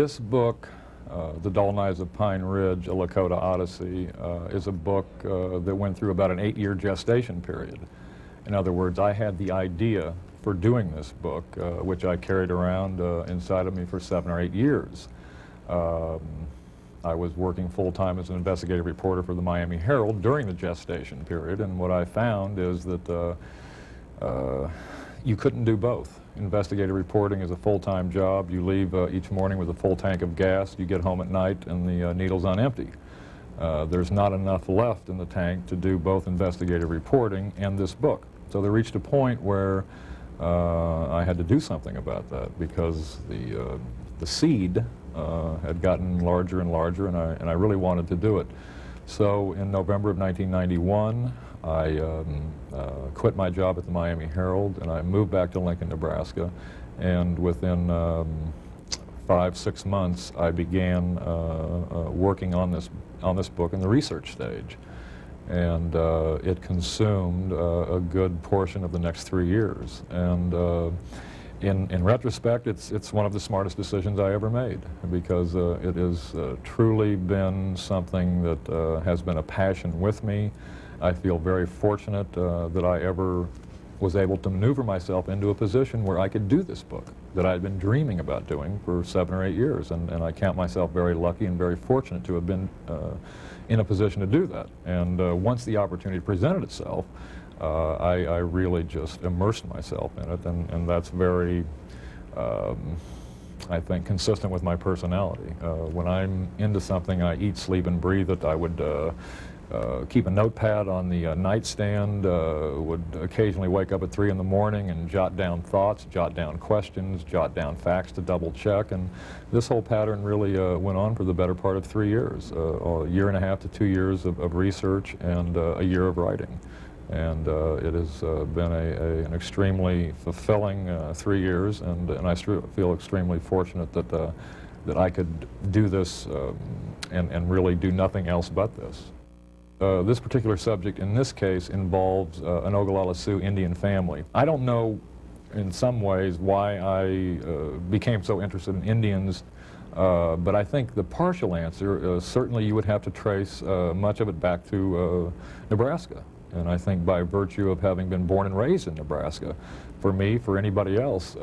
This book, The Dull Knives of Pine Ridge, A Lakota Odyssey, is a book that went through about an 8-year gestation period. In other words, I had the idea for doing this book, which I carried around inside of me for 7 or 8 years. I was working full-time as an investigative reporter for the Miami Herald during the gestation period, and what I found is that you couldn't do both. Investigative reporting is a full-time job. You leave each morning with a full tank of gas. You get home at night and the needle's on empty. There's not enough left in the tank to do both investigative reporting and this book. So they reached a point where I had to do something about that because the seed had gotten larger and larger, and I really wanted to do it. So in November of 1991, I quit my job at the Miami Herald, and I moved back to Lincoln, Nebraska. And within 5-6 months, I began working on this book in the research stage. And it consumed a good portion of the next 3 years. And in retrospect, it's one of the smartest decisions I ever made, because it has truly been something that has been a passion with me. I feel very fortunate that I ever was able to maneuver myself into a position where I could do this book that I had been dreaming about doing for 7 or 8 years. And I count myself very lucky and very fortunate to have been in a position to do that. And once the opportunity presented itself, I really just immersed myself in it, and that's very, I think, consistent with my personality. When I'm into something, I eat, sleep, and breathe it. I would keep a notepad on the nightstand, would occasionally wake up at 3 in the morning and jot down thoughts, jot down questions, jot down facts to double check, and this whole pattern really went on for the better part of 3 years, a year and a half to 2 years of research and a year of writing. And it has been an extremely fulfilling 3 years, and I feel extremely fortunate that I could do this and really do nothing else but this. This particular subject in this case involves an Oglala Sioux Indian family. I don't know in some ways why I became so interested in Indians, but I think the partial answer, certainly you would have to trace much of it back to Nebraska. And I think by virtue of having been born and raised in Nebraska, for me, for anybody else,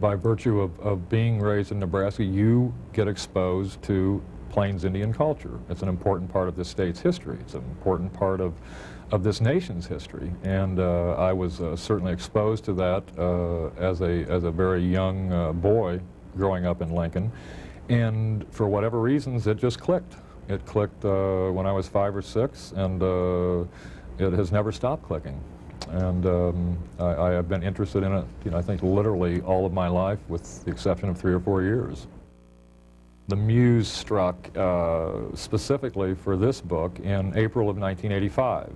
by virtue of being raised in Nebraska, you get exposed to Plains Indian culture. It's an important part of this state's history. It's an important part of this nation's history. And I was certainly exposed to that as a very young boy growing up in Lincoln. And for whatever reasons, it just clicked. It clicked when I was 5 or 6, and it has never stopped clicking. And I have been interested in it, I think literally all of my life, with the exception of 3 or 4 years. The muse struck specifically for this book in April of 1985.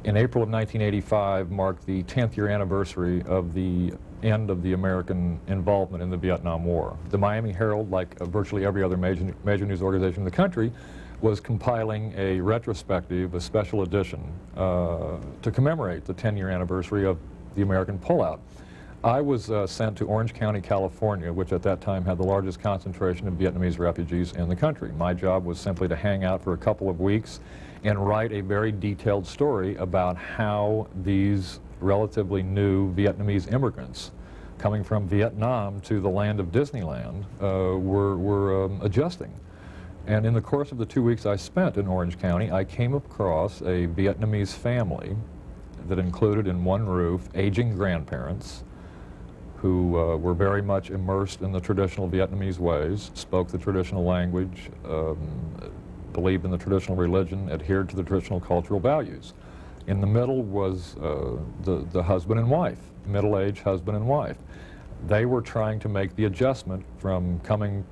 In April of 1985 marked the 10th year anniversary of the end of the American involvement in the Vietnam War. The Miami Herald, like virtually every other major news organization in the country, was compiling a retrospective, a special edition, to commemorate the 10-year anniversary of the American pullout. I was sent to Orange County, California, which at that time had the largest concentration of Vietnamese refugees in the country. My job was simply to hang out for a couple of weeks and write a very detailed story about how these relatively new Vietnamese immigrants coming from Vietnam to the land of Disneyland were adjusting. And in the course of the 2 weeks I spent in Orange County, I came across a Vietnamese family that included in one roof aging grandparents who were very much immersed in the traditional Vietnamese ways, spoke the traditional language, believed in the traditional religion, adhered to the traditional cultural values. In the middle was the husband and wife, middle-aged husband and wife. They were trying to make the adjustment from coming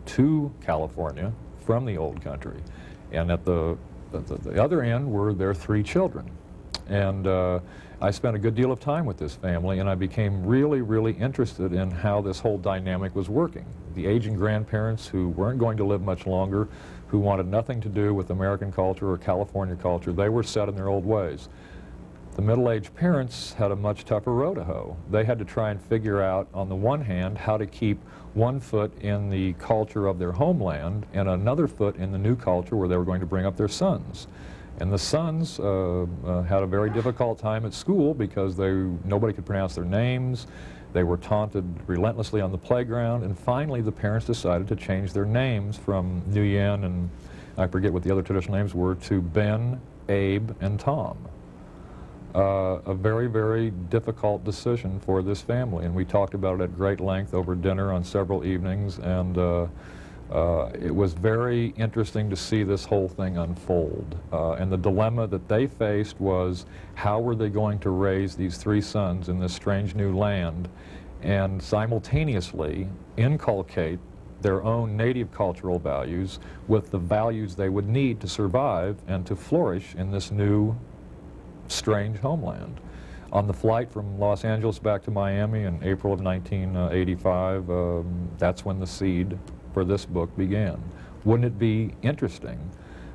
to California from the old country. And at the other end were their 3 children. And I spent a good deal of time with this family, and I became really, really interested in how this whole dynamic was working. The aging grandparents who weren't going to live much longer, who wanted nothing to do with American culture or California culture, they were set in their old ways. The middle-aged parents had a much tougher row to hoe. They had to try and figure out, on the one hand, how to keep one foot in the culture of their homeland and another foot in the new culture where they were going to bring up their sons. And the sons had a very difficult time at school because nobody could pronounce their names. They were taunted relentlessly on the playground, and finally the parents decided to change their names from Nguyen, and I forget what the other traditional names were, to Ben, Abe, and Tom. A very, very difficult decision for this family, and we talked about it at great length over dinner on several evenings, and it was very interesting to see this whole thing unfold. And the dilemma that they faced was, how were they going to raise these three sons in this strange new land and simultaneously inculcate their own native cultural values with the values they would need to survive and to flourish in this new strange homeland. On the flight from Los Angeles back to Miami in April of 1985, that's when the seed for this book began. Wouldn't it be interesting,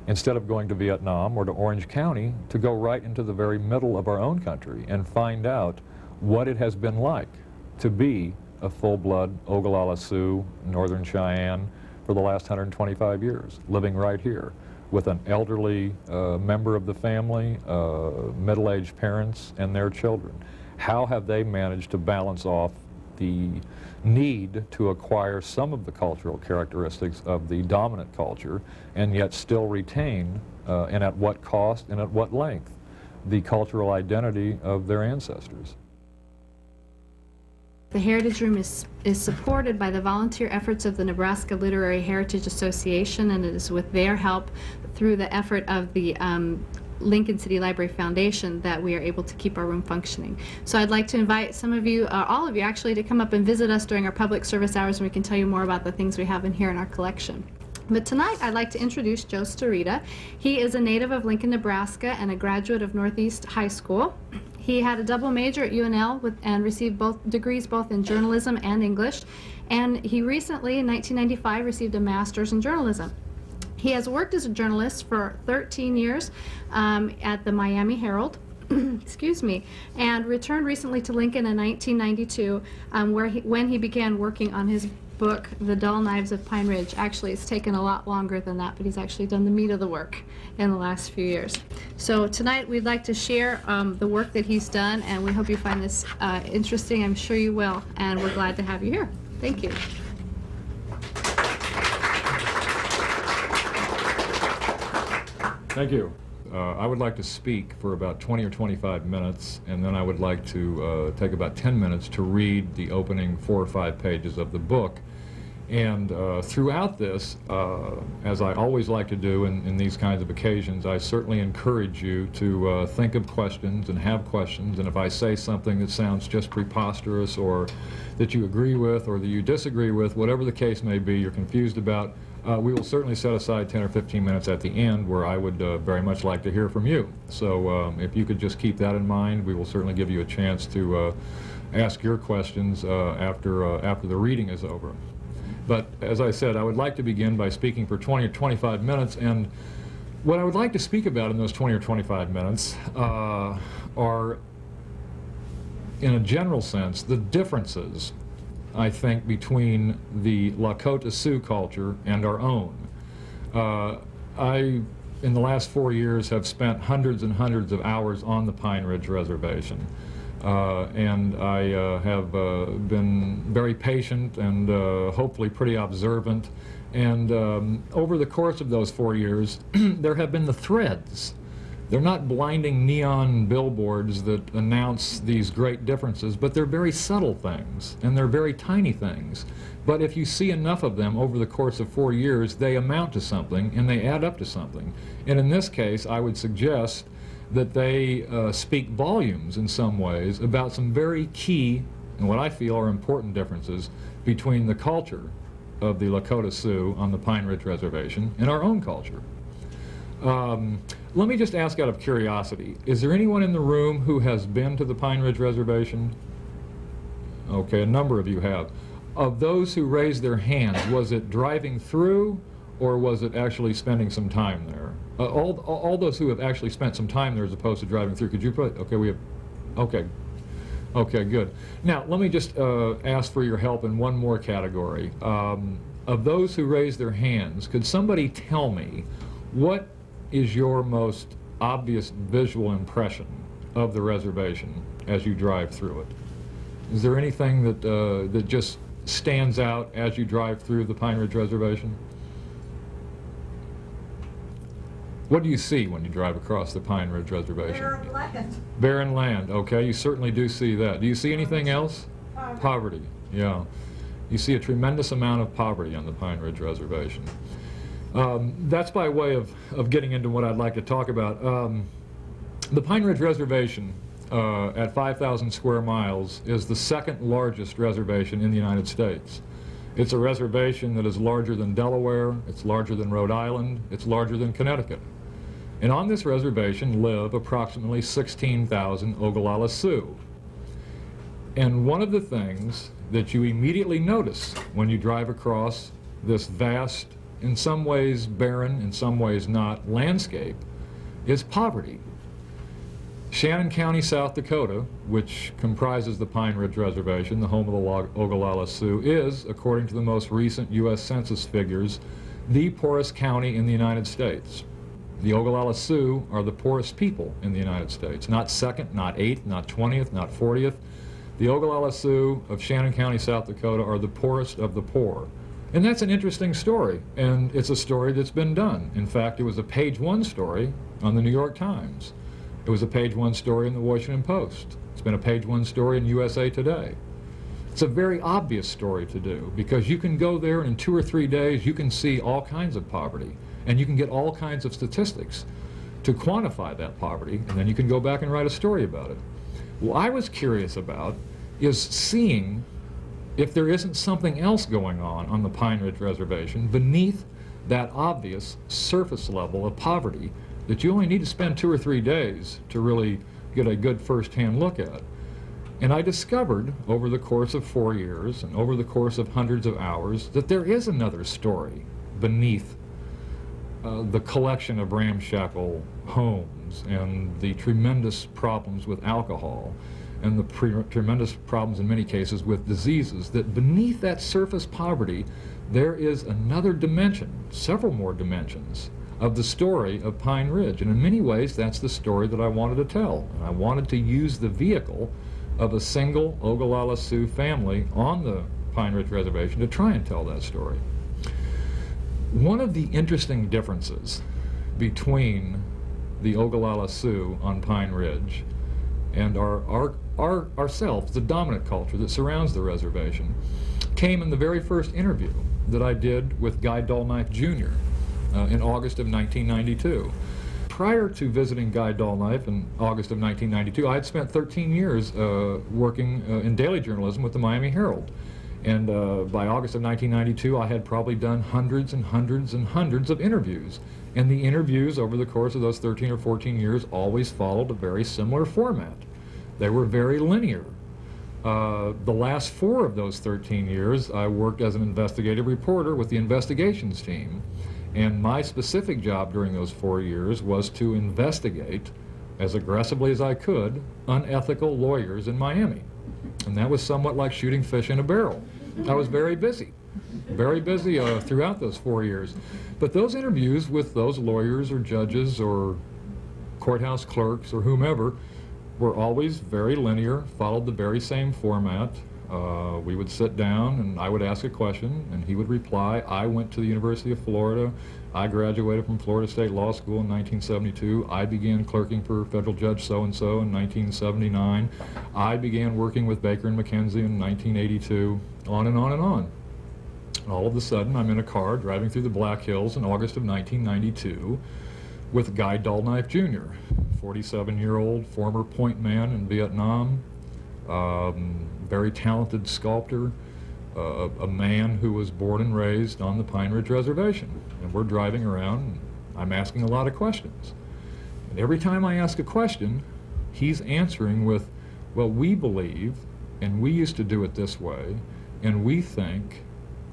instead of going to Vietnam or to Orange County, to go right into the very middle of our own country and find out what it has been like to be a full-blood Oglala Sioux, Northern Cheyenne, for the last 125 years, living right here with an elderly member of the family, middle-aged parents, and their children. How have they managed to balance off the need to acquire some of the cultural characteristics of the dominant culture and yet still retain, and at what cost and at what length, the cultural identity of their ancestors? The Heritage Room is supported by the volunteer efforts of the Nebraska Literary Heritage Association, and it is with their help through the effort of the Lincoln City Library Foundation that we are able to keep our room functioning. So I'd like to invite some of you, all of you actually, to come up and visit us during our public service hours, and we can tell you more about the things we have in here in our collection. But tonight I'd like to introduce Joe Starita. He is a native of Lincoln, Nebraska, and a graduate of Northeast High School. He had a double major at UNL and received both degrees both in journalism and English. And he recently, in 1995, received a master's in journalism. He has worked as a journalist for 13 years at the Miami Herald, excuse me, and returned recently to Lincoln in 1992, when he began working on his book, The Dull Knives of Pine Ridge. Actually, it's taken a lot longer than that, but he's actually done the meat of the work in the last few years. So tonight we'd like to share the work that he's done, and we hope you find this interesting. I'm sure you will, and we're glad to have you here. Thank you. Thank you. I would like to speak for about 20 or 25 minutes, and then I would like to take about 10 minutes to read the opening 4 or 5 pages of the book. And throughout this, as I always like to do in these kinds of occasions, I certainly encourage you to think of questions and have questions. And if I say something that sounds just preposterous, or that you agree with or that you disagree with, whatever the case may be, you're confused about, we will certainly set aside 10 or 15 minutes at the end where I would very much like to hear from you. So if you could just keep that in mind, we will certainly give you a chance to ask your questions after the reading is over. But as I said, I would like to begin by speaking for 20 or 25 minutes, and what I would like to speak about in those 20 or 25 minutes are, in a general sense, the differences, I think, between the Lakota Sioux culture and our own. I, in the last 4 years, have spent hundreds and hundreds of hours on the Pine Ridge Reservation. And I have been very patient and hopefully pretty observant. And over the course of those 4 years, there have been the threads. They're not blinding neon billboards that announce these great differences, but they're very subtle things, and they're very tiny things. But if you see enough of them over the course of 4 years, they amount to something, and they add up to something. And in this case, I would suggest that they speak volumes in some ways about some very key, and what I feel are important differences between the culture of the Lakota Sioux on the Pine Ridge Reservation and our own culture. Let me just ask out of curiosity, is there anyone in the room who has been to the Pine Ridge Reservation? Okay, a number of you have. Of those who raised their hands, was it driving through, or was it actually spending some time there? all those who have actually spent some time there as opposed to driving through, could you put, okay, we have, okay. Okay, good. Now, let me just ask for your help in one more category. Of those who raised their hands, could somebody tell me what is your most obvious visual impression of the reservation as you drive through it? Is there anything that, that just stands out as you drive through the Pine Ridge Reservation? What do you see when you drive across the Pine Ridge Reservation? Barren land. Barren land, okay, you certainly do see that. Do you see anything else? Poverty, yeah. You see a tremendous amount of poverty on the Pine Ridge Reservation. That's by way of getting into what I'd like to talk about. The Pine Ridge Reservation at 5,000 square miles is the second largest reservation in the United States. It's a reservation that is larger than Delaware, it's larger than Rhode Island, it's larger than Connecticut. And on this reservation live approximately 16,000 Ogallala Sioux. And one of the things that you immediately notice when you drive across this vast, in some ways barren, in some ways not, landscape is poverty. Shannon County, South Dakota, which comprises the Pine Ridge Reservation, the home of the Ogallala Sioux, is, according to the most recent U.S. Census figures, the poorest county in the United States. The Ogallala Sioux are the poorest people in the United States. Not second, not 8th, not 20th, not 40th. The Ogallala Sioux of Shannon County, South Dakota are the poorest of the poor. And that's an interesting story, and it's a story that's been done. In fact, it was a page 1 story on the New York Times. It was a page 1 story in the Washington Post. It's been a page 1 story in USA Today. It's a very obvious story to do because you can go there and in 2 or 3 days you can see all kinds of poverty and you can get all kinds of statistics to quantify that poverty, and then you can go back and write a story about it. What I was curious about is seeing if there isn't something else going on the Pine Ridge Reservation beneath that obvious surface level of poverty that you only need to spend 2 or 3 days to really get a good first-hand look at. And I discovered over the course of 4 years and over the course of hundreds of hours that there is another story beneath the collection of ramshackle homes and the tremendous problems with alcohol and the tremendous problems in many cases with diseases, that beneath that surface poverty there is another dimension, several more dimensions, of the story of Pine Ridge. And in many ways that's the story that I wanted to tell. And I wanted to use the vehicle of a single Ogallala Sioux family on the Pine Ridge Reservation to try and tell that story. One of the interesting differences between the Ogallala Sioux on Pine Ridge and ourselves, the dominant culture that surrounds the reservation, came in the very first interview that I did with Guy Dullknife Jr. In August of 1992. Prior to visiting Guy Dullknife in August of 1992, I had spent 13 years working in daily journalism with the Miami Herald. And by August of 1992, I had probably done hundreds and hundreds and hundreds of interviews. And the interviews over the course of those 13 or 14 years always followed a very similar format. They were very linear. The last 4 of those 13 years, I worked as an investigative reporter with the investigations team. And my specific job during those 4 years was to investigate, as aggressively as I could, unethical lawyers in Miami. And that was somewhat like shooting fish in a barrel. I was very busy throughout those 4 years. But those interviews with those lawyers or judges or courthouse clerks or whomever were always very linear, followed the very same format. We would sit down and I would ask a question and he would reply. I went to the University of Florida. I graduated from Florida State Law School in 1972. I began clerking for federal judge so-and-so in 1979. I began working with Baker and McKenzie in 1982, on and on and on. All of a sudden, I'm in a car driving through the Black Hills in August of 1992 with Guy Dullknife Jr., 47-year-old former point man in Vietnam, very talented sculptor, a man who was born and raised on the Pine Ridge Reservation. And we're driving around, and I'm asking a lot of questions. And every time I ask a question, he's answering with, well, we believe, and we used to do it this way, and we think,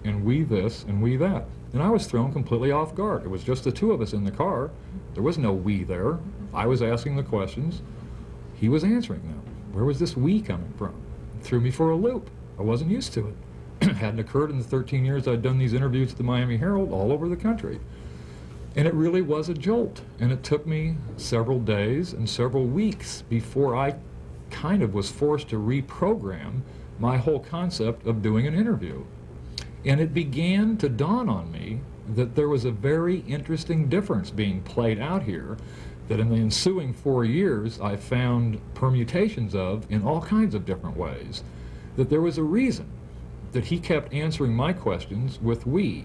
and we this, and we that. And I was thrown completely off guard. It was just the two of us in the car. There was no we there. I was asking the questions. He was answering them. Where was this we coming from? It threw me for a loop. I wasn't used to it. It hadn't occurred in the 13 years I'd done these interviews at the Miami Herald all over the country. And it really was a jolt. And it took me several days and several weeks before I kind of was forced to reprogram my whole concept of doing an interview. And it began to dawn on me that there was a very interesting difference being played out here that in the ensuing 4 years I found permutations of in all kinds of different ways. That there was a reason that he kept answering my questions with we.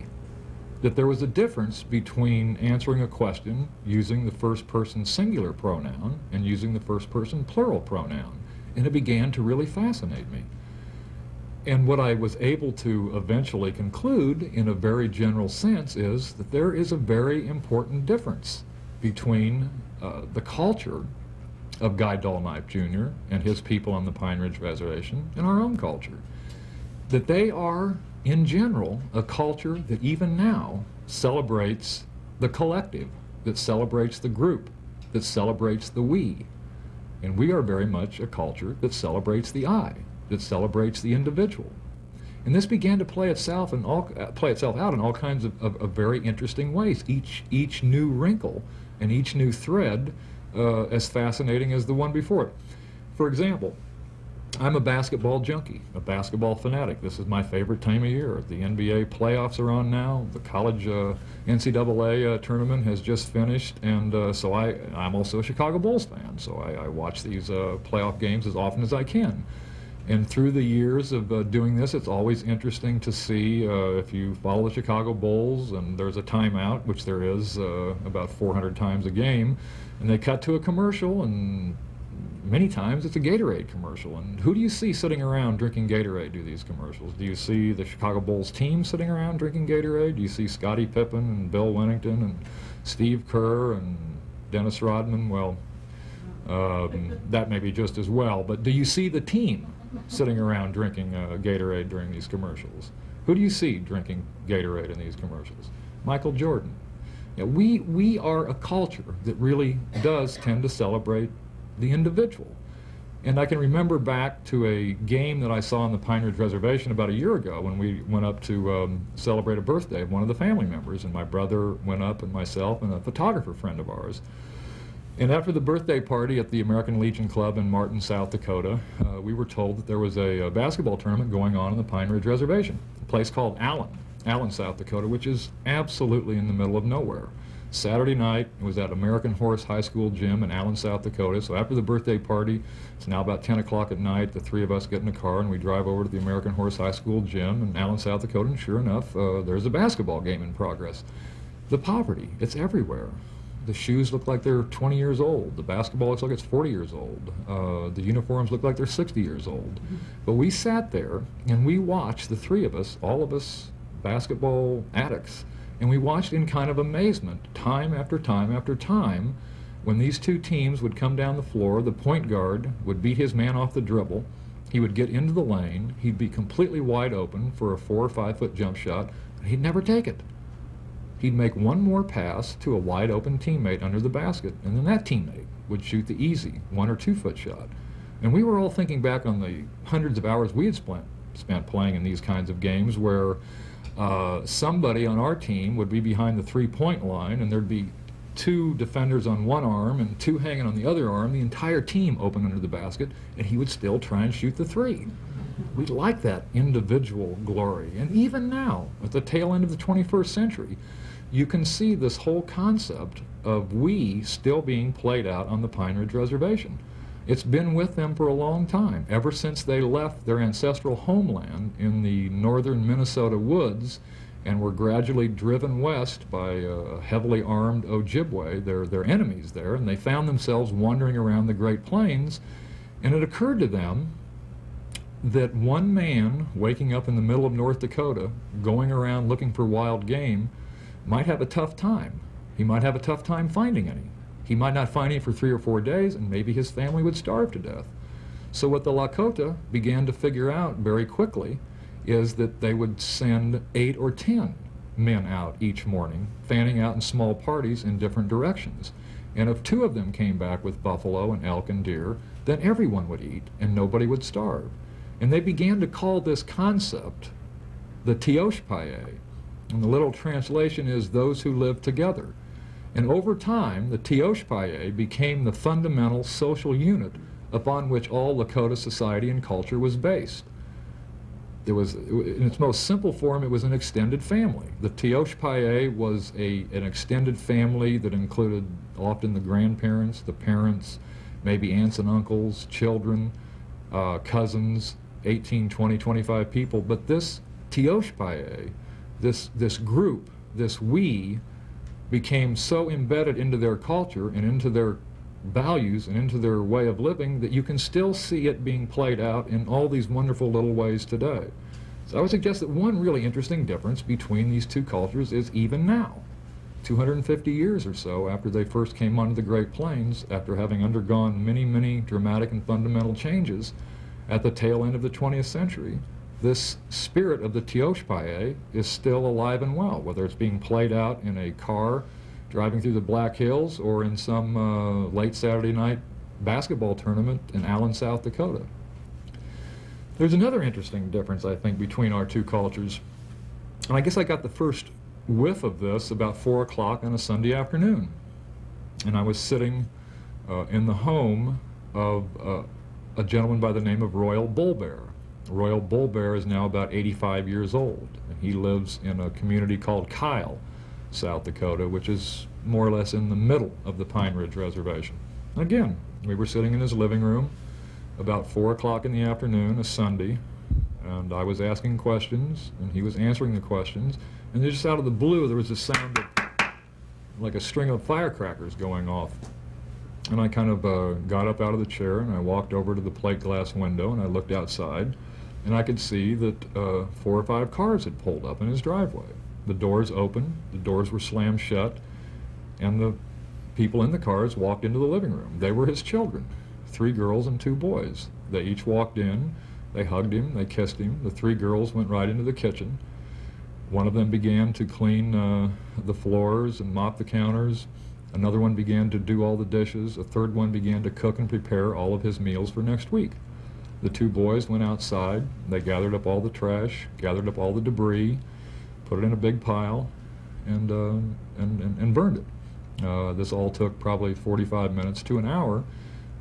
That there was a difference between answering a question using the first person singular pronoun and using the first person plural pronoun. And it began to really fascinate me. And what I was able to eventually conclude in a very general sense is that there is a very important difference between the culture of Guy Dolknife Jr. and his people on the Pine Ridge Reservation and our own culture. That they are, in general, a culture that even now celebrates the collective, that celebrates the group, that celebrates the we. And we are very much a culture that celebrates the I, that celebrates the individual. And this began to play itself out in all kinds of very interesting ways. Each new wrinkle and each new thread as fascinating as the one before it. For example, I'm a basketball junkie, a basketball fanatic. This is my favorite time of year. The NBA playoffs are on now. The college NCAA tournament has just finished, and so I'm also a Chicago Bulls fan, so I watch these playoff games as often as I can. And through the years of doing this, it's always interesting to see if you follow the Chicago Bulls and there's a timeout, which there is about 400 times a game, and they cut to a commercial, and many times it's a Gatorade commercial. And who do you see sitting around drinking Gatorade do these commercials? Do you see the Chicago Bulls team sitting around drinking Gatorade? Do you see Scottie Pippen and Bill Wennington and Steve Kerr and Dennis Rodman? Well, that may be just as well, but do you see the team sitting around drinking Gatorade during these commercials? Who do you see drinking Gatorade in these commercials? Michael Jordan. You know, we are a culture that really does tend to celebrate the individual. And I can remember back to a game that I saw on the Pine Ridge Reservation about a year ago when we went up to celebrate a birthday of one of the family members, and my brother went up and myself and a photographer friend of ours. And after the birthday party at the American Legion Club in Martin, South Dakota, we were told that there was a basketball tournament going on in the Pine Ridge Reservation, a place called Allen, South Dakota, which is absolutely in the middle of nowhere. Saturday night, it was at American Horse High School gym in Allen, South Dakota. So after the birthday party, it's now about 10 o'clock at night, the three of us get in a car and we drive over to the American Horse High School gym in Allen, South Dakota, and sure enough, there's a basketball game in progress. The poverty, it's everywhere. The shoes look like they're 20 years old. The basketball looks like it's 40 years old. The uniforms look like they're 60 years old. But we sat there and we watched, the three of us, all of us basketball addicts, and we watched in kind of amazement, time after time after time, when these two teams would come down the floor. The point guard would beat his man off the dribble. He would get into the lane. He'd be completely wide open for a 4 or 5 foot jump shot, and he'd never take it. He'd make one more pass to a wide open teammate under the basket, and then that teammate would shoot the easy 1 or 2 foot shot. And we were all thinking back on the hundreds of hours we had spent playing in these kinds of games where somebody on our team would be behind the 3-point line, and there'd be 2 defenders on one arm and 2 hanging on the other arm, the entire team open under the basket, and he would still try and shoot the 3. We like that individual glory. And even now, at the tail end of the 21st century, you can see this whole concept of we still being played out on the Pine Ridge Reservation. It's been with them for a long time, ever since they left their ancestral homeland in the northern Minnesota woods and were gradually driven west by heavily armed Ojibwe, their enemies there, and they found themselves wandering around the Great Plains, and it occurred to them that one man waking up in the middle of North Dakota, going around looking for wild game, might have a tough time. He might have a tough time finding any. He might not find any for 3 or 4 days, and maybe his family would starve to death. So what the Lakota began to figure out very quickly is that they would send 8 or 10 men out each morning, fanning out in small parties in different directions. And if 2 of them came back with buffalo and elk and deer, then everyone would eat and nobody would starve. And they began to call this concept the Tioshpaye. And the literal translation is those who live together. And over time, the Tioshpaye became the fundamental social unit upon which all Lakota society and culture was based. It was, in its most simple form, it was an extended family. The Tioshpaye was an extended family that included often the grandparents, the parents, maybe aunts and uncles, children, cousins, 18, 20, 25 people. But this Tioshpaye, this group, this we, became so embedded into their culture and into their values and into their way of living that you can still see it being played out in all these wonderful little ways today. So I would suggest that one really interesting difference between these 2 cultures is even now, 250 years or so after they first came onto the Great Plains, after having undergone many, many dramatic and fundamental changes at the tail end of the 20th century, this spirit of the Tioshpaye is still alive and well, whether it's being played out in a car driving through the Black Hills or in some late Saturday night basketball tournament in Allen, South Dakota. There's another interesting difference, I think, between our 2 cultures. And I guess I got the first whiff of this about 4 o'clock on a Sunday afternoon. And I was sitting in the home of a gentleman by the name of Royal Bullbear. Royal Bullbear is now about 85 years old, and he lives in a community called Kyle, South Dakota, which is more or less in the middle of the Pine Ridge Reservation. Again, we were sitting in his living room about 4 o'clock in the afternoon, a Sunday, and I was asking questions, and he was answering the questions, and just out of the blue there was a sound of like a string of firecrackers going off. And I kind of got up out of the chair and I walked over to the plate glass window and I looked outside, and I could see that 4 or 5 cars had pulled up in his driveway. The doors opened, the doors were slammed shut, and the people in the cars walked into the living room. They were his children, 3 girls and 2 boys. They each walked in, they hugged him, they kissed him. The 3 girls went right into the kitchen. One of them began to clean the floors and mop the counters. Another one began to do all the dishes. A third one began to cook and prepare all of his meals for next week. The 2 boys went outside, they gathered up all the trash, gathered up all the debris, put it in a big pile, and burned it. This all took probably 45 minutes to an hour,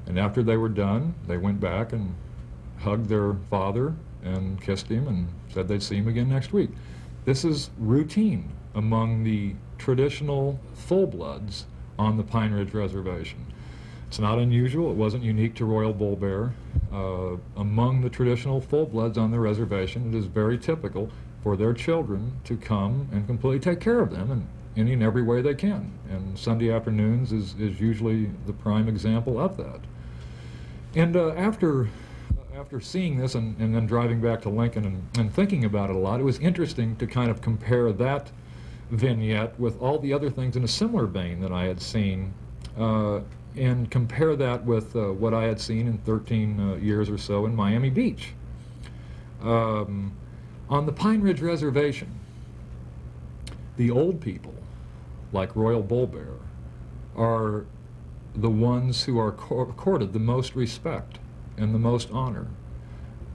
and after they were done, they went back and hugged their father and kissed him and said they'd see him again next week. This is routine among the traditional full-bloods on the Pine Ridge Reservation. It's not unusual. It wasn't unique to Royal Bullbear. Among the traditional full-bloods on the reservation, it is very typical for their children to come and completely take care of them in any and every way they can. And Sunday afternoons is usually the prime example of that. And after seeing this and then driving back to Lincoln and thinking about it a lot, it was interesting to kind of compare that vignette with all the other things in a similar vein that I had seen, and compare that with what I had seen in 13 years or so in Miami Beach. On the Pine Ridge Reservation, the old people, like Royal Bullbear, are the ones who are accorded the most respect and the most honor.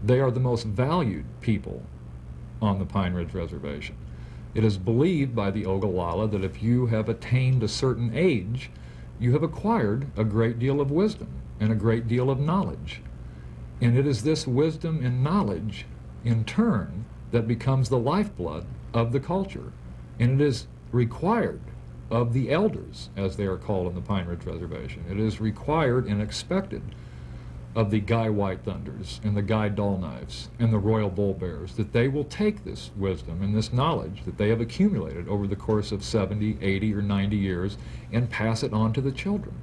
They are the most valued people on the Pine Ridge Reservation. It is believed by the Ogallala that if you have attained a certain age, you have acquired a great deal of wisdom and a great deal of knowledge. And it is this wisdom and knowledge, in turn, that becomes the lifeblood of the culture. And it is required of the elders, as they are called on the Pine Ridge Reservation. It is required and expected of the Guy White Thunders and the Guy Dull Knives and the Royal Bullbears that they will take this wisdom and this knowledge that they have accumulated over the course of 70, 80, or 90 years and pass it on to the children.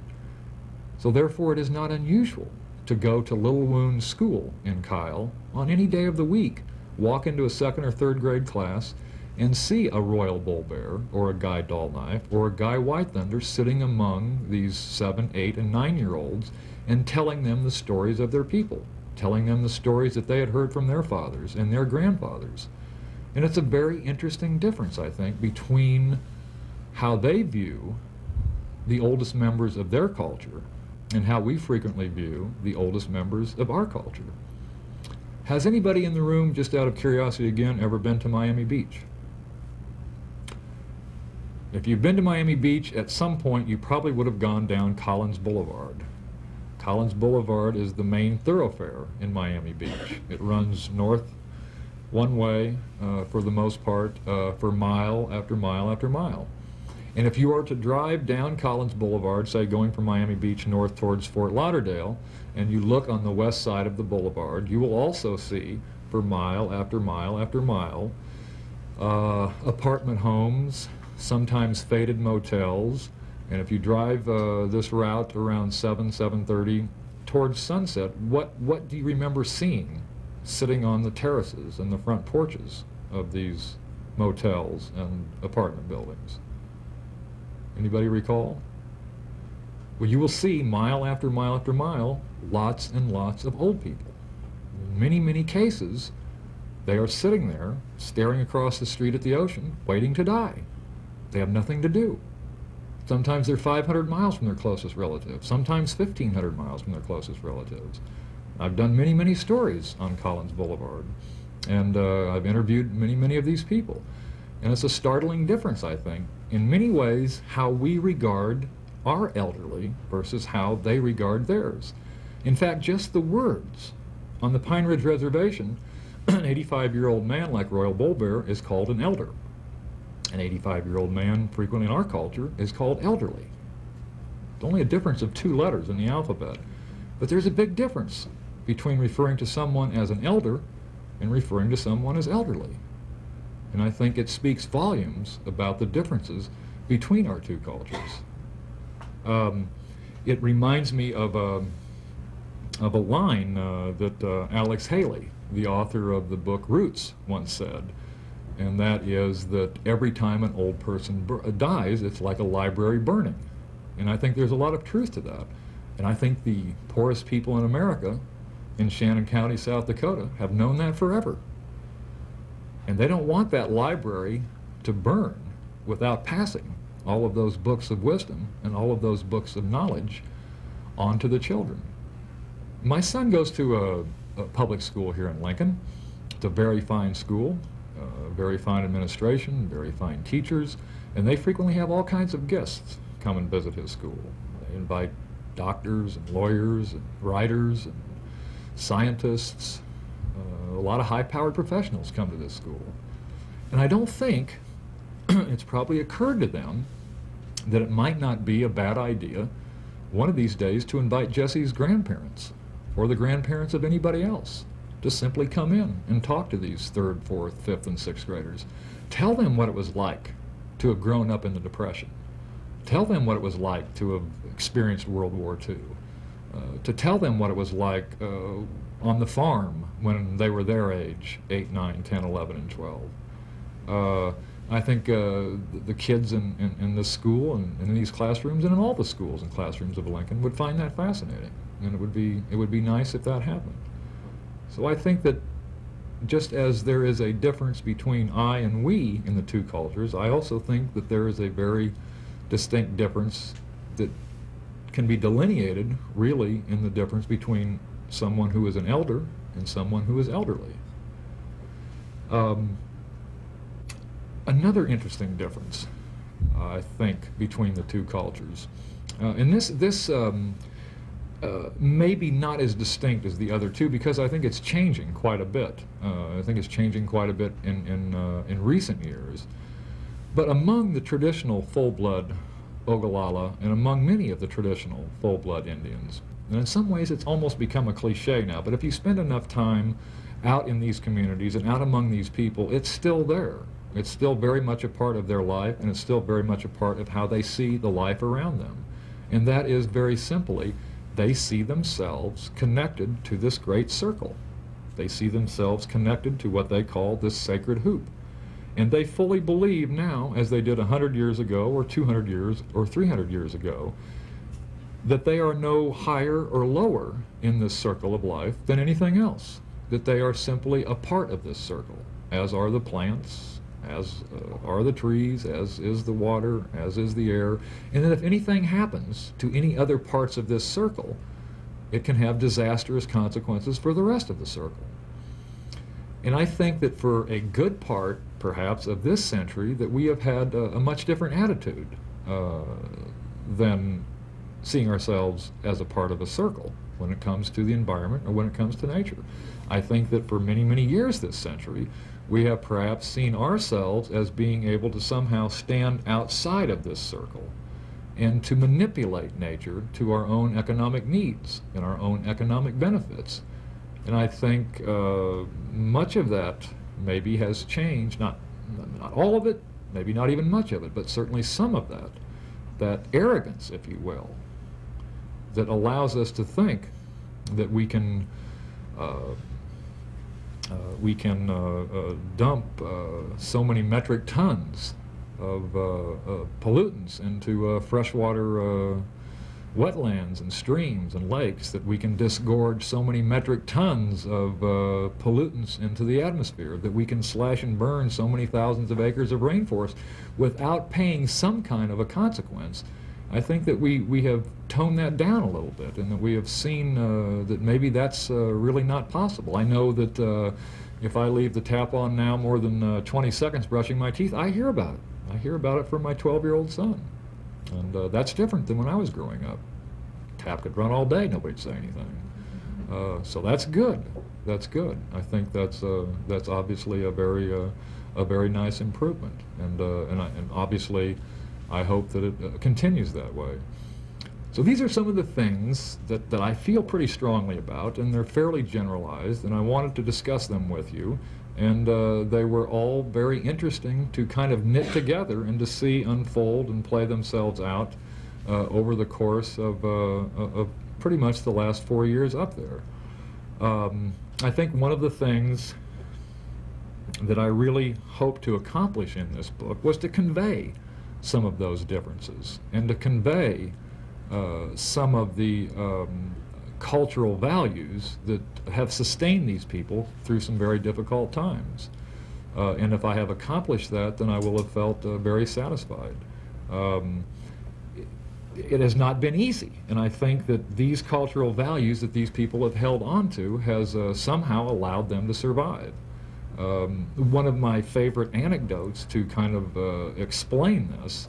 So therefore it is not unusual to go to Little Wound School in Kyle on any day of the week, walk into a 2nd or 3rd grade class, and see a Royal Bullbear or a Guy Dull Knife or a Guy White Thunder sitting among these 7, 8, and 9-year-olds and telling them the stories of their people telling them the stories that they had heard from their fathers and their grandfathers. And it's a very interesting difference, I think, between how they view the oldest members of their culture and how we frequently view the oldest members of our culture. Has anybody in the room, just out of curiosity again, ever been to Miami Beach? If you've been to Miami Beach, at some point you probably would have gone down Collins Boulevard. Collins Boulevard is the main thoroughfare in Miami Beach. It runs north one way, for the most part, for mile after mile after mile. And if you are to drive down Collins Boulevard, say going from Miami Beach north towards Fort Lauderdale, and you look on the west side of the boulevard, you will also see, for mile after mile after mile, apartment homes, sometimes faded motels. And if you drive this route around 7:30 towards sunset, what do you remember seeing sitting on the terraces and the front porches of these motels and apartment buildings? Anybody recall? Well, you will see mile after mile after mile, lots and lots of old people. In many, many cases, they are sitting there, staring across the street at the ocean, waiting to die. They have nothing to do. Sometimes they're 500 miles from their closest relative, sometimes 1,500 miles from their closest relatives. I've done many, many stories on Collins Boulevard, and I've interviewed many, many of these people. And it's a startling difference, I think, in many ways, how we regard our elderly versus how they regard theirs. In fact, just the words. On the Pine Ridge Reservation, an 85-year-old man like Royal Bull Bear is called an elder. An 85-year-old man, frequently in our culture, is called elderly. It's only a difference of 2 letters in the alphabet. But there's a big difference between referring to someone as an elder and referring to someone as elderly. And I think it speaks volumes about the differences between our two cultures. It reminds me of a line that Alex Haley, the author of the book Roots, once said, and that is that every time an old person dies, it's like a library burning. And I think there's a lot of truth to that. And I think the poorest people in America, in Shannon County, South Dakota, have known that forever. And they don't want that library to burn without passing all of those books of wisdom and all of those books of knowledge on to the children. My son goes to a public school here in Lincoln. It's a very fine school, very fine administration, very fine teachers, and they frequently have all kinds of guests come and visit his school. They invite doctors and lawyers and writers and scientists. A lot of high-powered professionals come to this school. And I don't think it's probably occurred to them that it might not be a bad idea one of these days to invite Jesse's grandparents or the grandparents of anybody else to simply come in and talk to these 3rd, 4th, 5th, and 6th graders. Tell them what it was like to have grown up in the Depression. Tell them what it was like to have experienced World War II. To tell them what it was like on the farm when they were their age, 8, 9, 10, 11, and 12. I think the kids in this school and in these classrooms and in all the schools and classrooms of Lincoln would find that fascinating, and it would be nice if that happened. So I think that just as there is a difference between I and we in the two cultures, I also think that there is a very distinct difference that can be delineated really in the difference between someone who is an elder and someone who is elderly. Another interesting difference, I think, between the two cultures, and this maybe not as distinct as the other two, because I think it's changing quite a bit. I think it's changing quite a bit in recent years. But among the traditional full-blood Ogallala and among many of the traditional full-blood Indians, and in some ways it's almost become a cliche now, but if you spend enough time out in these communities and out among these people, it's still there. It's still very much a part of their life, and it's still very much a part of how they see the life around them. And that is very simply, they see themselves connected to this great circle. They see themselves connected to what they call this sacred hoop. And they fully believe now, as they did 100 years ago, or 200 years, or 300 years ago, that they are no higher or lower in this circle of life than anything else, that they are simply a part of this circle, as are the plants, as are the trees, as is the water, as is the air, and that if anything happens to any other parts of this circle, it can have disastrous consequences for the rest of the circle. And I think that for a good part, perhaps, of this century, that we have had a much different attitude than seeing ourselves as a part of a circle when it comes to the environment or when it comes to nature. I think that for many, many years this century, we have perhaps seen ourselves as being able to somehow stand outside of this circle and to manipulate nature to our own economic needs and our own economic benefits. And I think much of that maybe has changed, not all of it, maybe not even much of it, but certainly some of that arrogance, if you will, that allows us to think that we can dump so many metric tons of pollutants into freshwater wetlands and streams and lakes, that we can disgorge so many metric tons of pollutants into the atmosphere, that we can slash and burn so many thousands of acres of rainforest without paying some kind of a consequence. I think that we have toned that down a little bit, and that we have seen that maybe that's really not possible. I know that if I leave the tap on now more than 20 seconds brushing my teeth, I hear about it. I hear about it from my 12-year-old son. And that's different than when I was growing up. Tap could run all day, nobody'd say anything. So that's good. That's good. I think that's obviously a very nice improvement, and obviously I hope that it continues that way. So these are some of the things that I feel pretty strongly about, and they're fairly generalized, and I wanted to discuss them with you. And they were all very interesting to kind of knit together and to see unfold and play themselves out over the course of pretty much the last 4 years up there. I think one of the things that I really hope to accomplish in this book was to convey some of those differences, and to convey some of the cultural values that have sustained these people through some very difficult times. And if I have accomplished that, then I will have felt very satisfied. It has not been easy, and I think that these cultural values that these people have held on to has somehow allowed them to survive. One of my favorite anecdotes to kind of explain this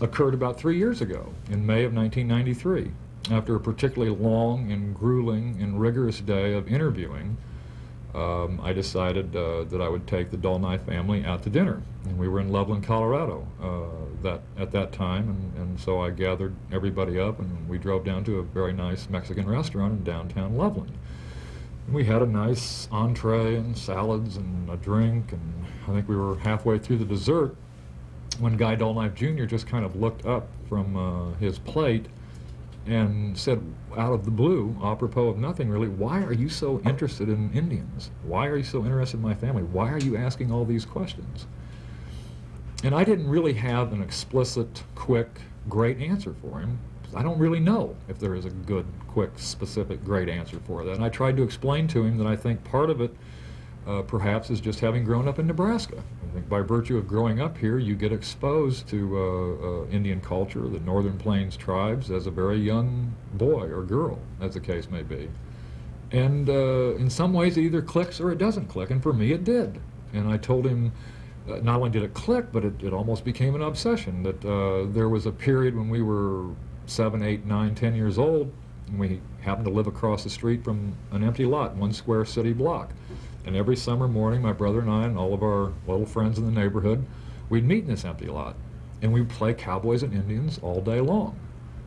occurred about 3 years ago, in May of 1993. After a particularly long and grueling and rigorous day of interviewing, I decided that I would take the Dewey family out to dinner. And we were in Loveland, Colorado at that time, and so I gathered everybody up, and we drove down to a very nice Mexican restaurant in downtown Loveland. And we had a nice entree and salads and a drink, and I think we were halfway through the dessert when Guy Dolknife Jr. just kind of looked up from his plate and said, out of the blue, apropos of nothing really, "Why are you so interested in Indians? Why are you so interested in my family? Why are you asking all these questions?" And I didn't really have an explicit, quick, great answer for him. I don't really know if there is a good, quick, specific, great answer for that. And I tried to explain to him that I think part of it perhaps is just having grown up in Nebraska. I think by virtue of growing up here, you get exposed to Indian culture, the Northern Plains tribes, as a very young boy or girl, as the case may be. And in some ways it either clicks or it doesn't click, and for me it did. And I told him, not only did it click, but it almost became an obsession, that there was a period when we were 7, 8, 9, 10 years old, and we happened to live across the street from an empty lot, 1 square city block. And every summer morning, my brother and I and all of our little friends in the neighborhood, we'd meet in this empty lot. And we'd play cowboys and Indians all day long.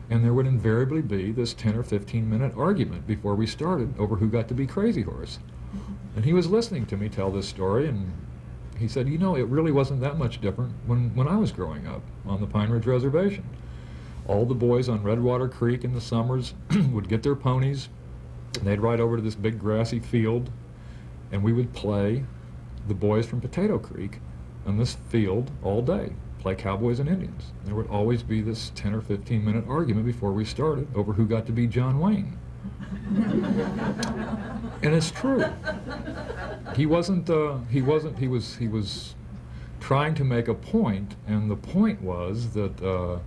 And there would invariably be this 10 or 15-minute argument before we started over who got to be Crazy Horse. And he was listening to me tell this story, and he said, "You know, it really wasn't that much different when I was growing up on the Pine Ridge Reservation. All the boys on Redwater Creek in the summers would get their ponies, and they'd ride over to this big grassy field, and we would play the boys from Potato Creek on this field all day, play cowboys and Indians. There would always be this 10 or 15-minute argument before we started over who got to be John Wayne. And it's true. He was trying to make a point, and the point was that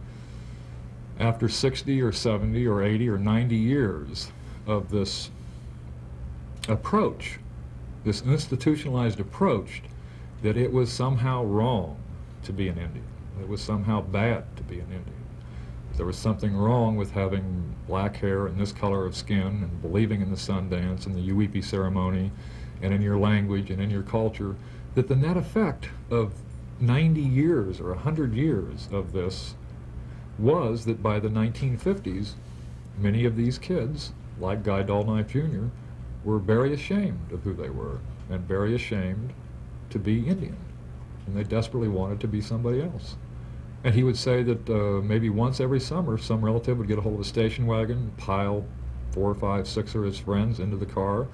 after 60 or 70 or 80 or 90 years of this approach, this institutionalized approach, that it was somehow wrong to be an Indian. It was somehow bad to be an Indian. There was something wrong with having black hair and this color of skin and believing in the Sundance and the Uipi ceremony and in your language and in your culture, that the net effect of 90 years or 100 years of this was that by the 1950s, many of these kids, like Guy Dolknife Jr., were very ashamed of who they were and very ashamed to be Indian. And they desperately wanted to be somebody else. And he would say that maybe once every summer, some relative would get a hold of a station wagon, pile 4 or 5, 6 of his friends into the car,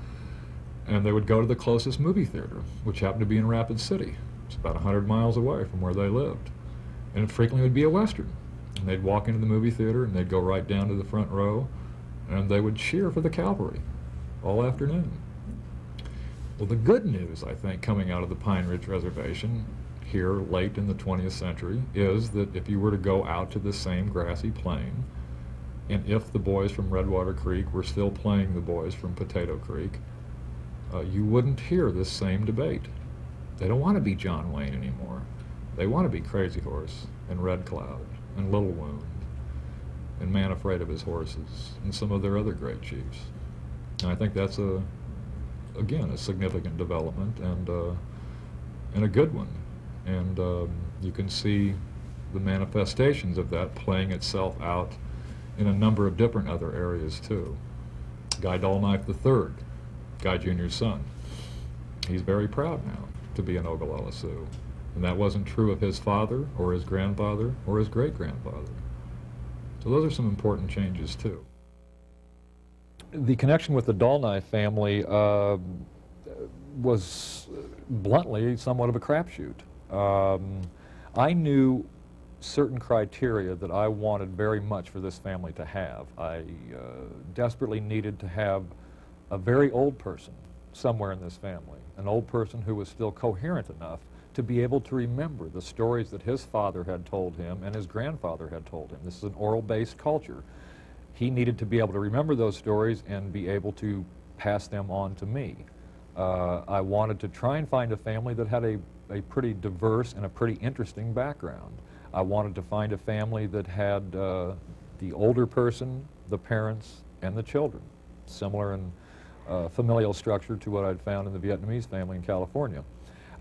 and they would go to the closest movie theater, which happened to be in Rapid City. It's about 100 miles away from where they lived. And it frequently would be a Western. And they'd walk into the movie theater, and they'd go right down to the front row, and they would cheer for the cavalry all afternoon. Well, the good news, I think, coming out of the Pine Ridge Reservation here late in the 20th century is that if you were to go out to the same grassy plain, and if the boys from Redwater Creek were still playing the boys from Potato Creek, you wouldn't hear this same debate. They don't want to be John Wayne anymore. They want to be Crazy Horse and Red Cloud and Little Wound and Man Afraid of His Horses and some of their other great chiefs. And I think that's again, a significant development and a good one. And you can see the manifestations of that playing itself out in a number of different other areas too. Guy Dolknife III, Guy Jr.'s son, he's very proud now to be an Ogallala Sioux. And that wasn't true of his father or his grandfather or his great-grandfather. So those are some important changes too. The connection with the Dolknife family was bluntly somewhat of a crapshoot. I knew certain criteria that I wanted very much for this family to have. I desperately needed to have a very old person somewhere in this family, an old person who was still coherent enough to be able to remember the stories that his father had told him and his grandfather had told him. This is an oral-based culture. He needed to be able to remember those stories and be able to pass them on to me. I wanted to try and find a family that had a pretty diverse and a pretty interesting background. I wanted to find a family that had the older person, the parents, and the children, similar in familial structure to what I'd found in the Vietnamese family in California.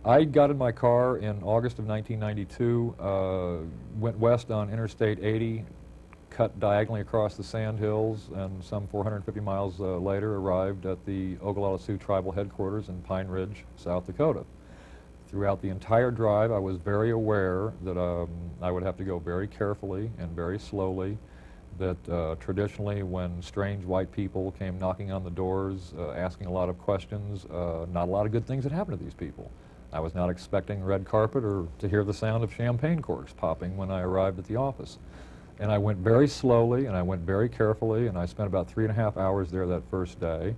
I got in my car in August of 1992, went west on Interstate 80, cut diagonally across the sandhills, and some 450 miles later arrived at the Ogallala Sioux Tribal Headquarters in Pine Ridge, South Dakota. Throughout the entire drive, I was very aware that I would have to go very carefully and very slowly, that traditionally when strange white people came knocking on the doors, asking a lot of questions, not a lot of good things had happened to these people. I was not expecting red carpet or to hear the sound of champagne corks popping when I arrived at the office. And I went very slowly, and I went very carefully, and I spent about 3.5 hours there that first day.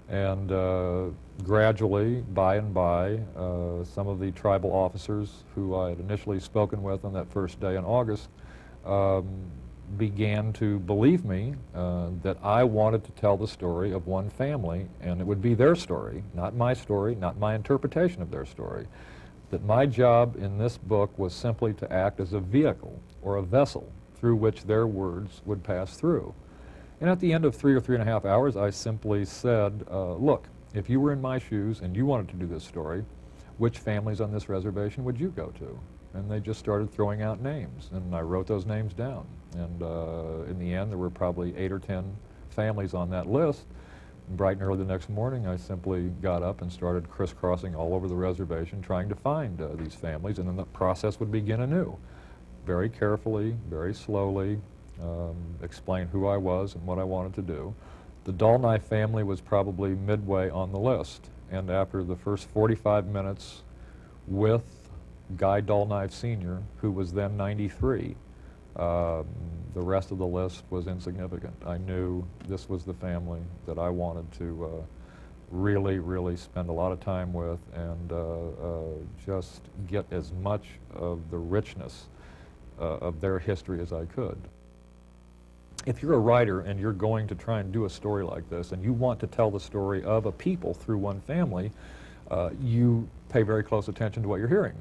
And gradually, by and by, some of the tribal officers who I had initially spoken with on that first day in August began to believe me that I wanted to tell the story of one family, and it would be their story, not my interpretation of their story. That my job in this book was simply to act as a vehicle or a vessel through which their words would pass through. And at the end of 3 or 3.5 hours, I simply said, look, if you were in my shoes and you wanted to do this story, which families on this reservation would you go to? And they just started throwing out names, and I wrote those names down. And in the end, there were probably 8 or 10 families on that list. And bright and early the next morning, I simply got up and started crisscrossing all over the reservation trying to find these families, and then the process would begin anew. Very carefully, very slowly, explain who I was and what I wanted to do. The Dolknife family was probably midway on the list, and after the first 45 minutes with Guy Dullknife Sr., who was then 93. The rest of the list was insignificant. I knew this was the family that I wanted to really, really spend a lot of time with and just get as much of the richness of their history as I could. If you're a writer and you're going to try and do a story like this and you want to tell the story of a people through one family, you pay very close attention to what you're hearing.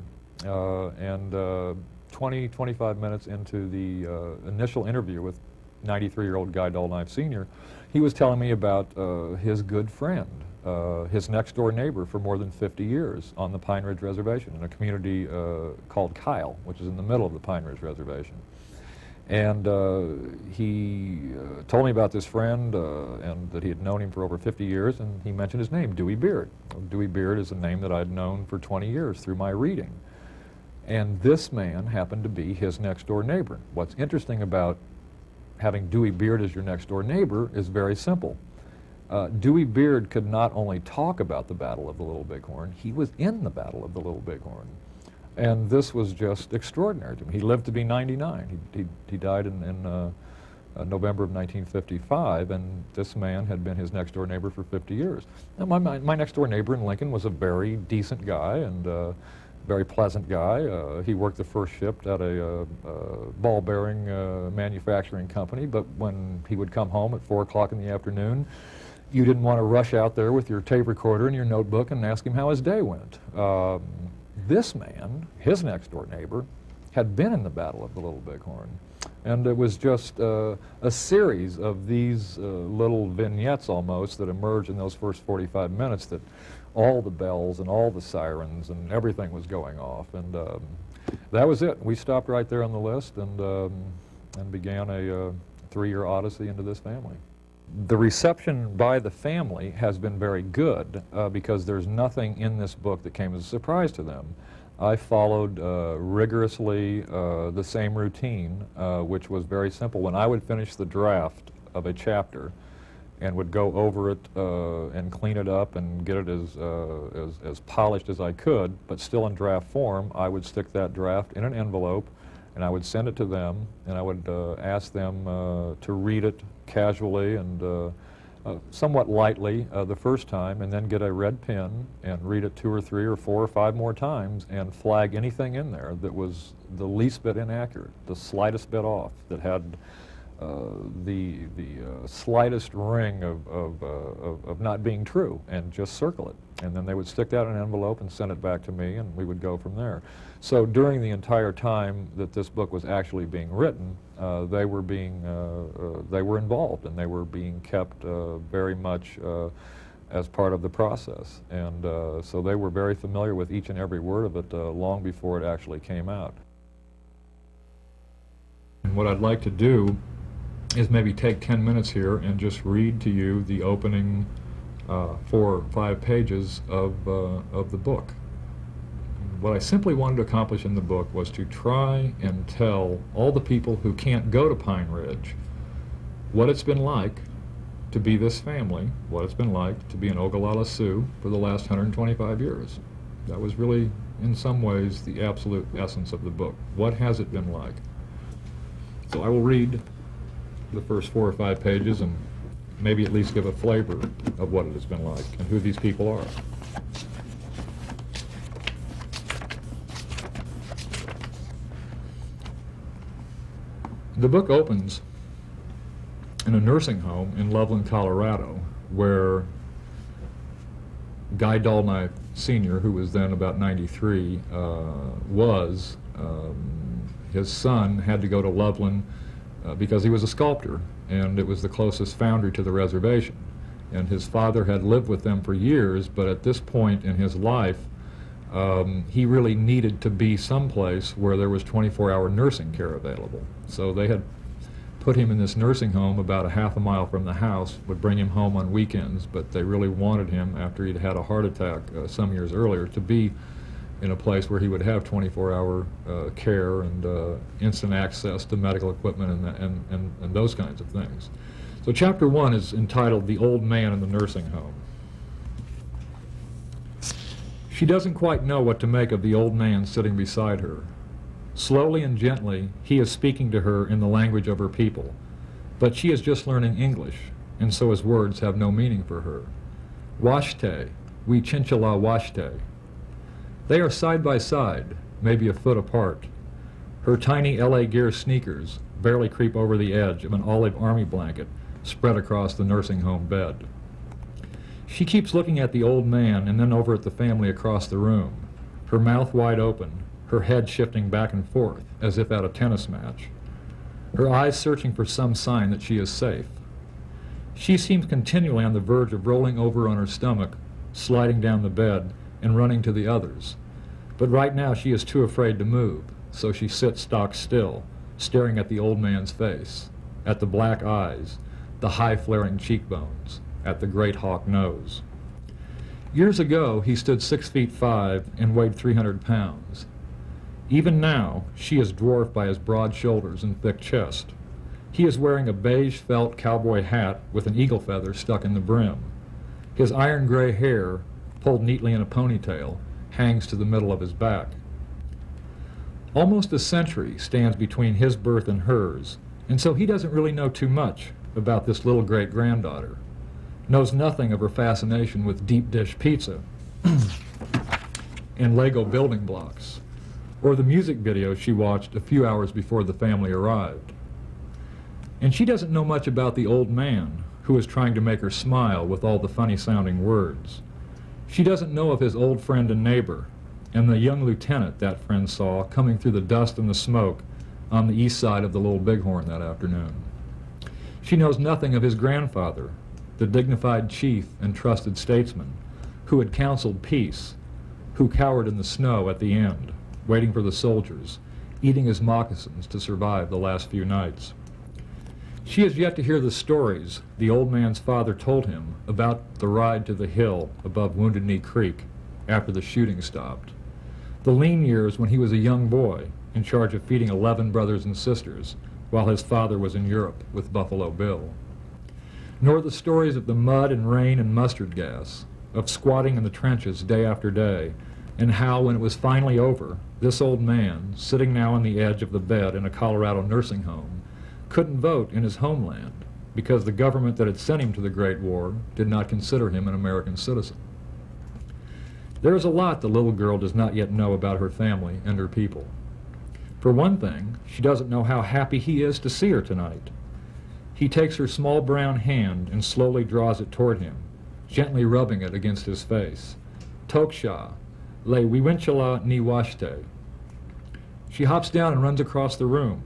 25 minutes into the initial interview with 93-year-old Guy Dullknife Sr., he was telling me about his good friend, his next-door neighbor for more than 50 years on the Pine Ridge Reservation in a community called Kyle, which is in the middle of the Pine Ridge Reservation. And he told me about this friend and that he had known him for over 50 years, and he mentioned his name, Dewey Beard. Dewey Beard is a name that I'd known for 20 years through my reading. And this man happened to be his next-door neighbor. What's interesting about having Dewey Beard as your next-door neighbor is very simple. Dewey Beard could not only talk about the Battle of the Little Bighorn, he was in the Battle of the Little Bighorn. And this was just extraordinary to me. He lived to be 99. He died in November of 1955, and this man had been his next-door neighbor for 50 years. Now, my next-door neighbor in Lincoln was a very decent guy and very pleasant guy. He worked the first shift at a ball bearing manufacturing company, but when he would come home at 4 o'clock in the afternoon, you didn't want to rush out there with your tape recorder and your notebook and ask him how his day went. This man, his next-door neighbor, had been in the Battle of the Little Bighorn. And it was just a series of these little vignettes almost that emerged in those first 45 minutes that all the bells and all the sirens and everything was going off. And that was it. We stopped right there on the list and began a 3-year odyssey into this family. The reception by the family has been very good because there's nothing in this book that came as a surprise to them. I followed rigorously the same routine, which was very simple. When I would finish the draft of a chapter and would go over it and clean it up and get it as polished as I could, but still in draft form, I would stick that draft in an envelope and I would send it to them, and I would ask them to read it casually and somewhat lightly the first time, and then get a red pen and read it 2 or 3 or 4 or 5 more times and flag anything in there that was the least bit inaccurate, the slightest bit off, that had the slightest ring of not being true, and just circle it. And then they would stick that in an envelope and send it back to me, and we would go from there. So during the entire time that this book was actually being written, they were involved, and they were being kept very much as part of the process. And so they were very familiar with each and every word of it long before it actually came out. And what I'd like to do is maybe take 10 minutes here and just read to you the opening 4 or 5 pages of the book. What I simply wanted to accomplish in the book was to try and tell all the people who can't go to Pine Ridge what it's been like to be this family, what it's been like to be an Ogallala Sioux for the last 125 years. That was really, in some ways, the absolute essence of the book. What has it been like? So I will read the first 4 or 5 pages and maybe at least give a flavor of what it has been like and who these people are. The book opens in a nursing home in Loveland, Colorado, where Guy Dullknife Sr., who was then about 93, was. His son had to go to Loveland because he was a sculptor, and it was the closest foundry to the reservation. And his father had lived with them for years, but at this point in his life, he really needed to be someplace where there was 24-hour nursing care available. So they had put him in this nursing home about a half a mile from the house, would bring him home on weekends, but they really wanted him, after he'd had a heart attack some years earlier, to be in a place where he would have 24-hour care and instant access to medical equipment and those kinds of things. So chapter 1 is entitled "The Old Man in the Nursing Home." She doesn't quite know what to make of the old man sitting beside her. Slowly and gently, he is speaking to her in the language of her people, but she is just learning English, and so his words have no meaning for her. Washte, we chinchilla washte. They are side by side, maybe a foot apart. Her tiny LA Gear sneakers barely creep over the edge of an olive army blanket spread across the nursing home bed. She keeps looking at the old man and then over at the family across the room, her mouth wide open, her head shifting back and forth as if at a tennis match, her eyes searching for some sign that she is safe. She seems continually on the verge of rolling over on her stomach, sliding down the bed, and running to the others. But right now she is too afraid to move, so she sits stock still, staring at the old man's face, at the black eyes, the high flaring cheekbones, at the great hawk nose. Years ago, he stood 6'5" and weighed 300 pounds. Even now, she is dwarfed by his broad shoulders and thick chest. He is wearing a beige felt cowboy hat with an eagle feather stuck in the brim. His iron gray hair, pulled neatly in a ponytail, hangs to the middle of his back. Almost a century stands between his birth and hers, and so he doesn't really know too much about this little great-granddaughter. Knows nothing of her fascination with deep dish pizza and Lego building blocks, or the music video she watched a few hours before the family arrived. And she doesn't know much about the old man who is trying to make her smile with all the funny-sounding words. She doesn't know of his old friend and neighbor, and the young lieutenant that friend saw coming through the dust and the smoke on the east side of the Little Bighorn that afternoon. She knows nothing of his grandfather, the dignified chief and trusted statesman who had counseled peace, who cowered in the snow at the end, waiting for the soldiers, eating his moccasins to survive the last few nights. She has yet to hear the stories the old man's father told him about the ride to the hill above Wounded Knee Creek after the shooting stopped, the lean years when he was a young boy in charge of feeding 11 brothers and sisters while his father was in Europe with Buffalo Bill, nor the stories of the mud and rain and mustard gas, of squatting in the trenches day after day, and how, when it was finally over, this old man, sitting now on the edge of the bed in a Colorado nursing home, couldn't vote in his homeland because the government that had sent him to the Great War did not consider him an American citizen. There is a lot the little girl does not yet know about her family and her people. For one thing, she doesn't know how happy he is to see her tonight. He takes her small brown hand and slowly draws it toward him, gently rubbing it against his face. Toksha, le wiwinchala ni washte. She hops down and runs across the room.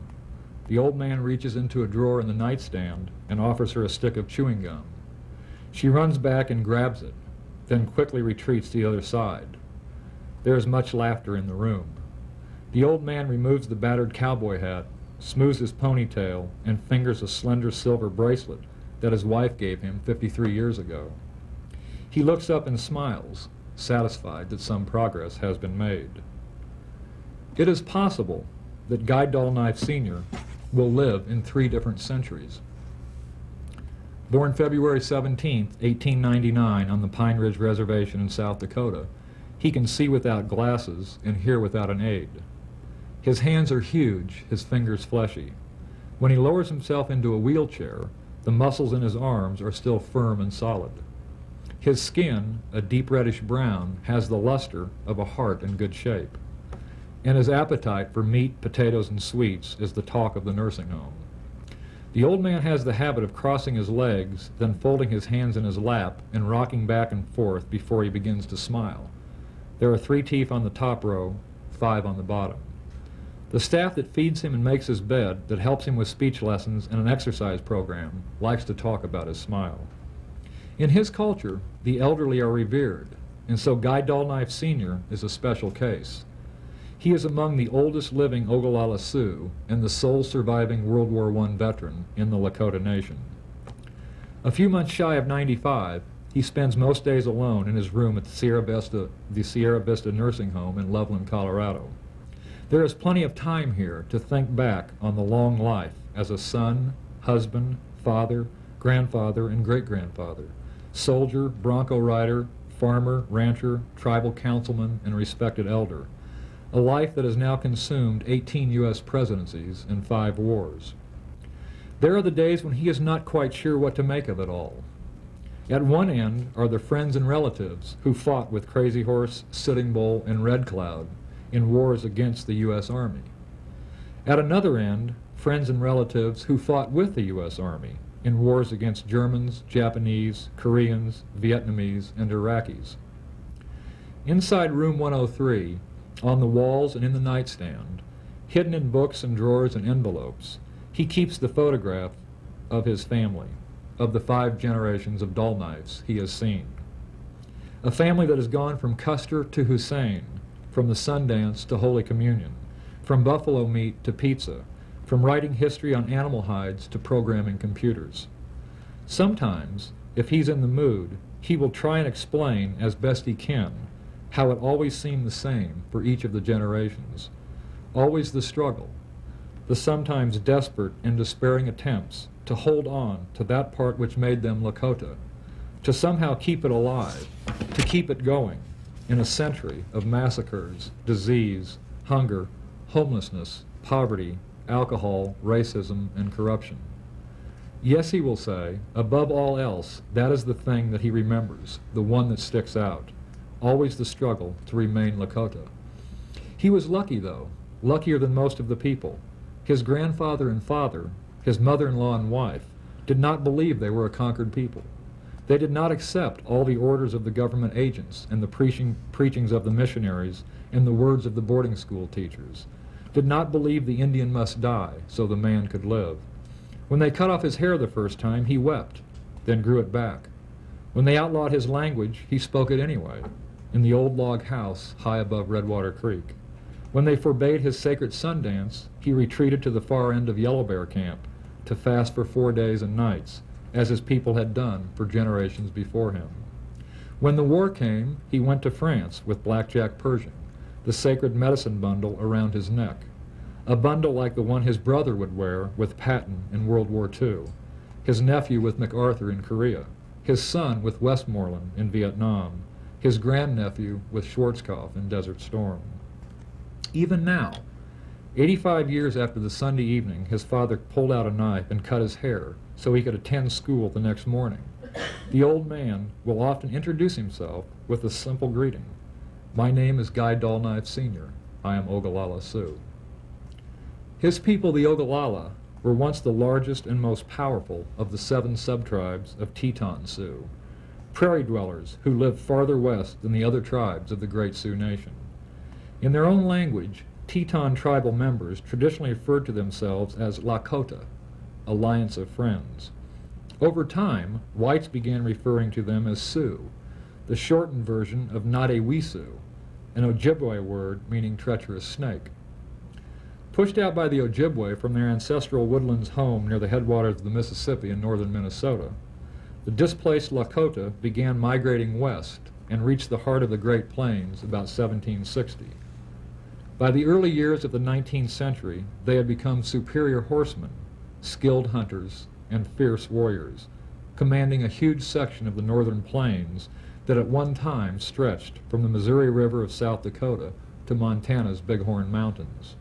The old man reaches into a drawer in the nightstand and offers her a stick of chewing gum. She runs back and grabs it, then quickly retreats to the other side. There is much laughter in the room. The old man removes the battered cowboy hat, smooths his ponytail, and fingers a slender silver bracelet that his wife gave him 53 years ago. He looks up and smiles, satisfied that some progress has been made. It is possible that Guy Dollknife Sr. will live in 3 different centuries. Born February 17, 1899 on the Pine Ridge Reservation in South Dakota, he can see without glasses and hear without an aid. His hands are huge, his fingers fleshy. When he lowers himself into a wheelchair, the muscles in his arms are still firm and solid. His skin, a deep reddish brown, has the luster of a heart in good shape. And his appetite for meat, potatoes, and sweets is the talk of the nursing home. The old man has the habit of crossing his legs, then folding his hands in his lap and rocking back and forth before he begins to smile. There are 3 teeth on the top row, 5 on the bottom. The staff that feeds him and makes his bed, that helps him with speech lessons and an exercise program, likes to talk about his smile. In his culture, the elderly are revered, and so Guy Dollknife Sr. is a special case. He is among the oldest living Ogallala Sioux and the sole surviving World War I veteran in the Lakota Nation. A few months shy of 95, he spends most days alone in his room at the Sierra Vista Nursing Home in Loveland, Colorado. There is plenty of time here to think back on the long life as a son, husband, father, grandfather, and great-grandfather, soldier, bronco rider, farmer, rancher, tribal councilman, and respected elder, a life that has now consumed 18 U.S. presidencies and 5 wars. There are the days when he is not quite sure what to make of it all. At one end are the friends and relatives who fought with Crazy Horse, Sitting Bull, and Red Cloud in wars against the U.S. Army. At another end, friends and relatives who fought with the U.S. Army in wars against Germans, Japanese, Koreans, Vietnamese, and Iraqis. Inside room 103, on the walls and in the nightstand, hidden in books and drawers and envelopes, he keeps the photograph of his family, of the 5 generations of dull knives he has seen. A family that has gone from Custer to Hussein, from the Sundance to Holy Communion, from buffalo meat to pizza, from writing history on animal hides to programming computers. Sometimes, if he's in the mood, he will try and explain as best he can how it always seemed the same for each of the generations. Always the struggle, the sometimes desperate and despairing attempts to hold on to that part which made them Lakota, to somehow keep it alive, to keep it going in a century of massacres, disease, hunger, homelessness, poverty, alcohol, racism, and corruption. Yes, he will say, above all else, that is the thing that he remembers, the one that sticks out, always the struggle to remain Lakota. He was lucky, though, luckier than most of the people. His grandfather and father, his mother-in-law and wife, did not believe they were a conquered people. They did not accept all the orders of the government agents and the preachings of the missionaries and the words of the boarding school teachers, did not believe the Indian must die so the man could live. When they cut off his hair the first time, he wept, then grew it back. When they outlawed his language, he spoke it anyway, in the old log house high above Redwater Creek. When they forbade his sacred Sundance, he retreated to the far end of Yellow Bear Camp to fast for 4 days and nights, as his people had done for generations before him. When the war came, he went to France with Blackjack Pershing, the sacred medicine bundle around his neck, a bundle like the one his brother would wear with Patton in World War II, his nephew with MacArthur in Korea, his son with Westmoreland in Vietnam, his grandnephew with Schwarzkopf in Desert Storm. Even now, 85 years after the Sunday evening his father pulled out a knife and cut his hair so he could attend school the next morning, the old man will often introduce himself with a simple greeting. My name is Guy Dullknife Sr. I am Ogallala Sioux. His people, the Ogallala, were once the largest and most powerful of the 7 subtribes of Teton Sioux, prairie dwellers who lived farther west than the other tribes of the Great Sioux Nation. In their own language, Teton tribal members traditionally referred to themselves as Lakota, Alliance of Friends. Over time, whites began referring to them as Sioux, the shortened version of Nadewisu, an Ojibwe word meaning treacherous snake. Pushed out by the Ojibwe from their ancestral woodlands home near the headwaters of the Mississippi in northern Minnesota, the displaced Lakota began migrating west and reached the heart of the Great Plains about 1760. By the early years of the 19th century, they had become superior horsemen, skilled hunters, and fierce warriors, commanding a huge section of the northern plains that at one time stretched from the Missouri River of South Dakota to Montana's Bighorn Mountains.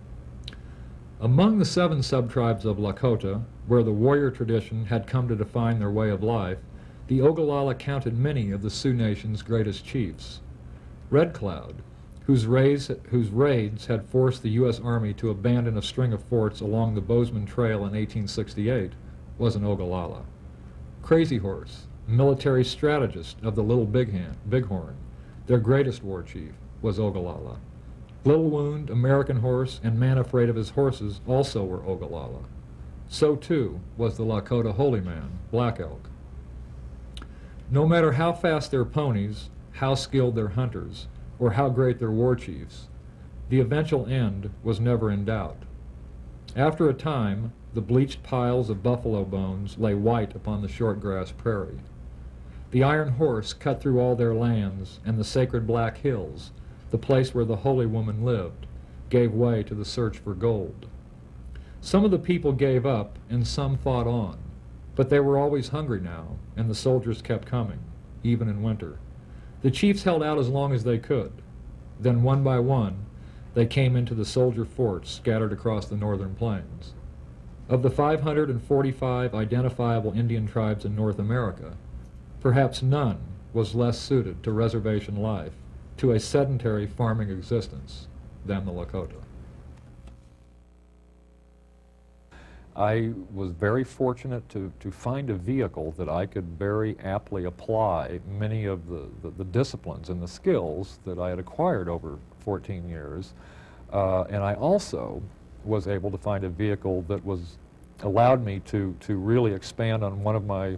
Among the 7 subtribes of Lakota, where the warrior tradition had come to define their way of life, the Ogallala counted many of the Sioux Nation's greatest chiefs. Red Cloud, whose raids had forced the U.S. Army to abandon a string of forts along the Bozeman Trail in 1868, was an Ogallala. Crazy Horse, military strategist of the Little Bighorn, their greatest war chief, was Ogallala. Little Wound, American Horse, and Man Afraid of His Horses also were Ogallala. So too was the Lakota Holy Man, Black Elk. No matter how fast their ponies, how skilled their hunters, or how great their war chiefs, the eventual end was never in doubt. After a time, the bleached piles of buffalo bones lay white upon the short grass prairie. The iron horse cut through all their lands, and the sacred Black Hills, the place where the holy woman lived, gave way to the search for gold. Some of the people gave up, and some fought on, but they were always hungry now, and the soldiers kept coming, even in winter. The chiefs held out as long as they could. Then one by one, they came into the soldier forts scattered across the northern plains. Of the 545 identifiable Indian tribes in North America, perhaps none was less suited to reservation life, to a sedentary farming existence, than the Lakota. I was very fortunate to find a vehicle that I could very aptly apply many of the disciplines and the skills that I had acquired over 14 years. And I also was able to find a vehicle that allowed me to really expand on one of my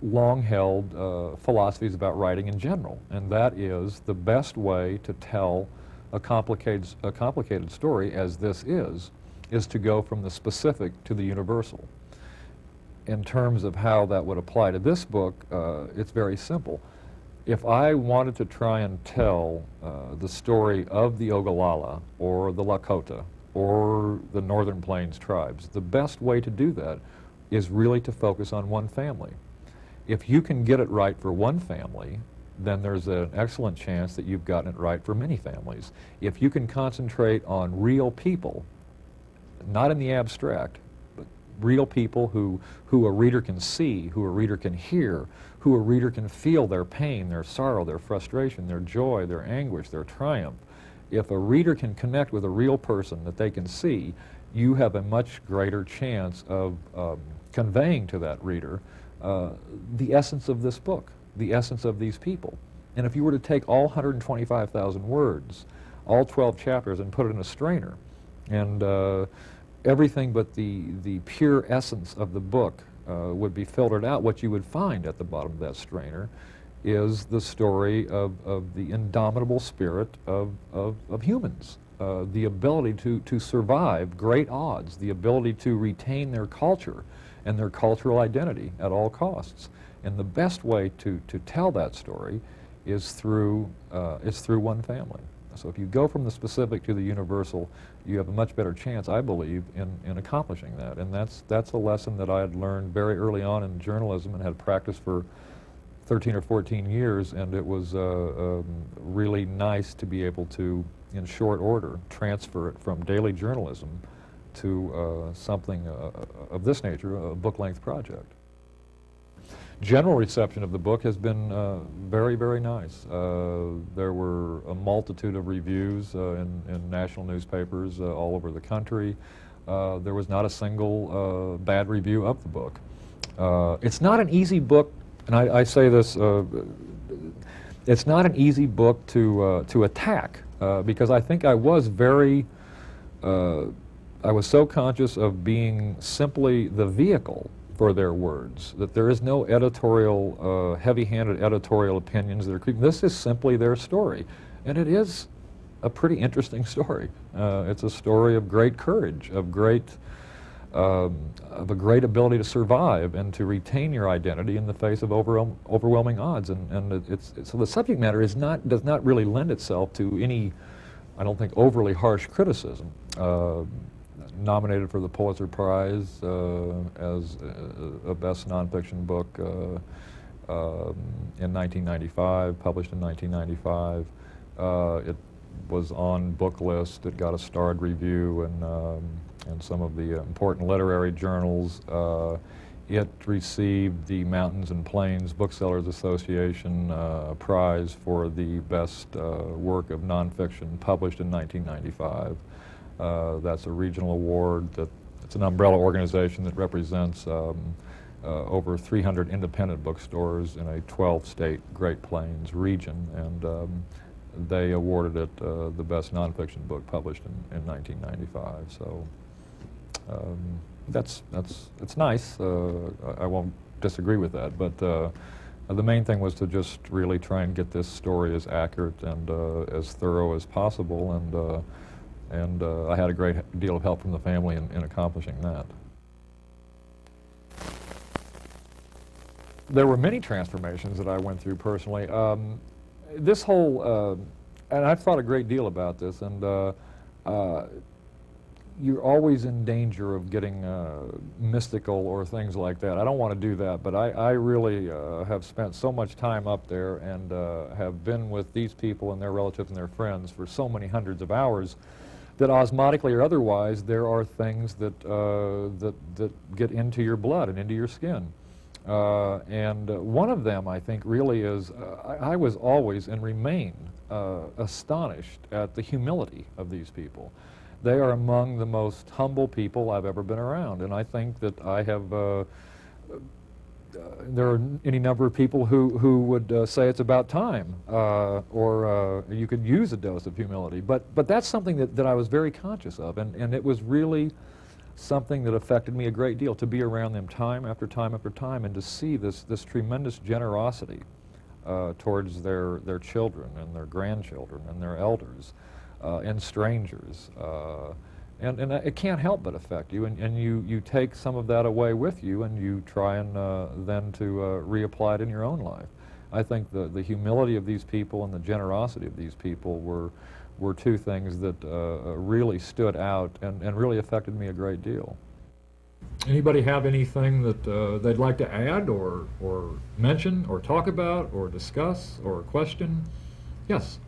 long-held philosophies about writing in general, and that is the best way to tell a complicated story, as this is to go from the specific to the universal. In terms of how that would apply to this book, it's very simple. If I wanted to try and tell the story of the Ogallala or the Lakota or the Northern Plains tribes, the best way to do that is really to focus on one family. If you can get it right for one family, then there's an excellent chance that you've gotten it right for many families. If you can concentrate on real people, not in the abstract, but real people who a reader can see, who a reader can hear, who a reader can feel their pain, their sorrow, their frustration, their joy, their anguish, their triumph. If a reader can connect with a real person that they can see, you have a much greater chance of conveying to that reader the essence of this book, the essence of these people. And if you were to take all 125,000 words, all 12 chapters, and put it in a strainer, and everything but the pure essence of the book would be filtered out, what you would find at the bottom of that strainer is the story of the indomitable spirit of humans, the ability to survive great odds, the ability to retain their culture and their cultural identity at all costs. And the best way to tell that story is through one family. So if you go from the specific to the universal, you have a much better chance, I believe, in accomplishing that. And that's a lesson that I had learned very early on in journalism and had practiced for 13 or 14 years, and it was really nice to be able to, in short order, transfer it from daily journalism to something of this nature, a book-length project. General reception of the book has been very, very nice. There were a multitude of reviews in national newspapers all over the country. There was not a single bad review of the book. It's not an easy book, and I say this, it's not an easy book to attack, because I think I was so conscious of being simply the vehicle for their words, that there is no editorial, heavy-handed editorial opinions that are creeping. This is simply their story, and it is a pretty interesting story. It's a story of great courage, of a great ability to survive and to retain your identity in the face of overwhelming odds. And so the subject matter does not really lend itself to any, I don't think, overly harsh criticism. Nominated for the Pulitzer Prize as a best nonfiction book in 1995, published in 1995. It was on Book List. It got a starred review in some of the important literary journals. It received the Mountains and Plains Booksellers Association prize for the best work of nonfiction published in 1995. That's a regional award. It's an umbrella organization that represents over 300 independent bookstores in a 12-state Great Plains region, and they awarded it the best nonfiction book published in 1995. So it's nice. I won't disagree with that, but the main thing was to just really try and get this story as accurate and as thorough as possible, and I had a great deal of help from the family in accomplishing that. There were many transformations that I went through personally. This whole, and I've thought a great deal about this, and you're always in danger of getting mystical or things like that. I don't want to do that, but I really have spent so much time up there and have been with these people and their relatives and their friends for so many hundreds of hours that osmotically or otherwise there are things that, that get into your blood and into your skin. And one of them, I think, really is, I was always and remain astonished at the humility of these people. They are among the most humble people I've ever been around, and I think that I have, there are any number of people who would say it's about time, or you could use a dose of humility, but that's something that I was very conscious of, and it was really something that affected me a great deal, to be around them time after time after time and to see this tremendous generosity towards their children and their grandchildren and their elders and strangers. And it can't help but affect you, and you take some of that away with you and you try and then to reapply it in your own life. I think the humility of these people and the generosity of these people were two things that really stood out and really affected me a great deal. Anybody have anything that they'd like to add or mention or talk about or discuss or question? Yes?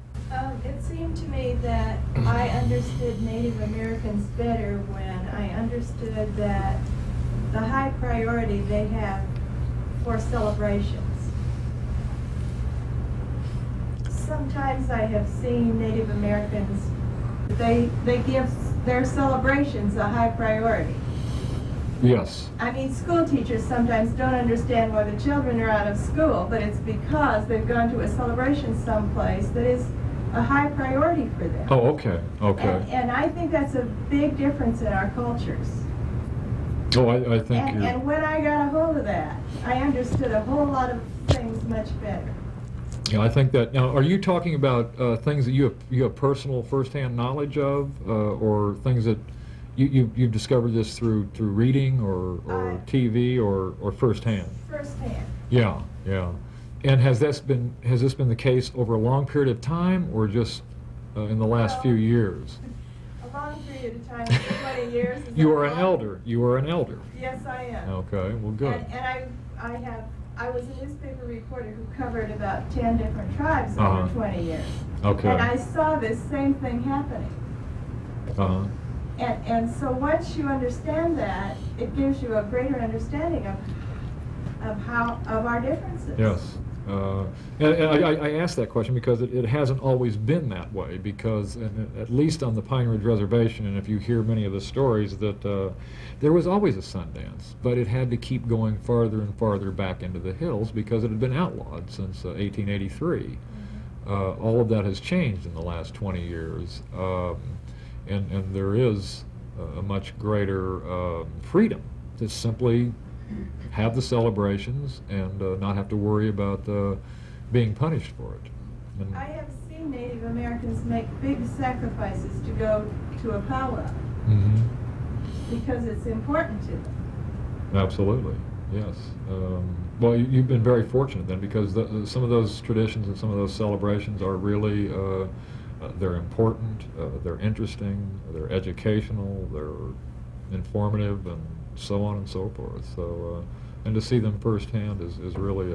It seemed to me that I understood Native Americans better when I understood that the high priority they have for celebrations. Sometimes I have seen Native Americans, they give their celebrations a high priority. Yes. I mean, school teachers sometimes don't understand why the children are out of school, but it's because they've gone to a celebration someplace that is a high priority for them. Oh, okay, okay. And I think that's a big difference in our cultures. Oh, I think And when I got a hold of that, I understood a whole lot of things much better. Yeah, I think that. Now, are you talking about things that you have personal firsthand knowledge of, or things that you've discovered this through reading or TV or firsthand? Firsthand. Yeah, yeah. And has this been the case over a long period of time, or just in the last few years? A long period of time, 20 years. You are an elder. You are an elder. Yes, I am. Okay, well, good. And I was a newspaper reporter who covered about 10 different tribes Uh-huh. over 20 years. Okay. And I saw this same thing happening. Uh-huh. And so once you understand that, it gives you a greater understanding of our differences. Yes. And I asked that question because it hasn't always been that way, because at least on the Pine Ridge Reservation, and if you hear many of the stories, that there was always a Sundance, but it had to keep going farther and farther back into the hills because it had been outlawed since 1883. All of that has changed in the last 20 years, and there is a much greater freedom to simply have the celebrations and not have to worry about being punished for it. And I have seen Native Americans make big sacrifices to go to a powwow because it's important to them. Absolutely, yes. Well, you've been very fortunate then, because some of those traditions and some of those celebrations are really, they're important, they're interesting, they're educational, they're informative, and so on and so forth. So, and to see them firsthand is really,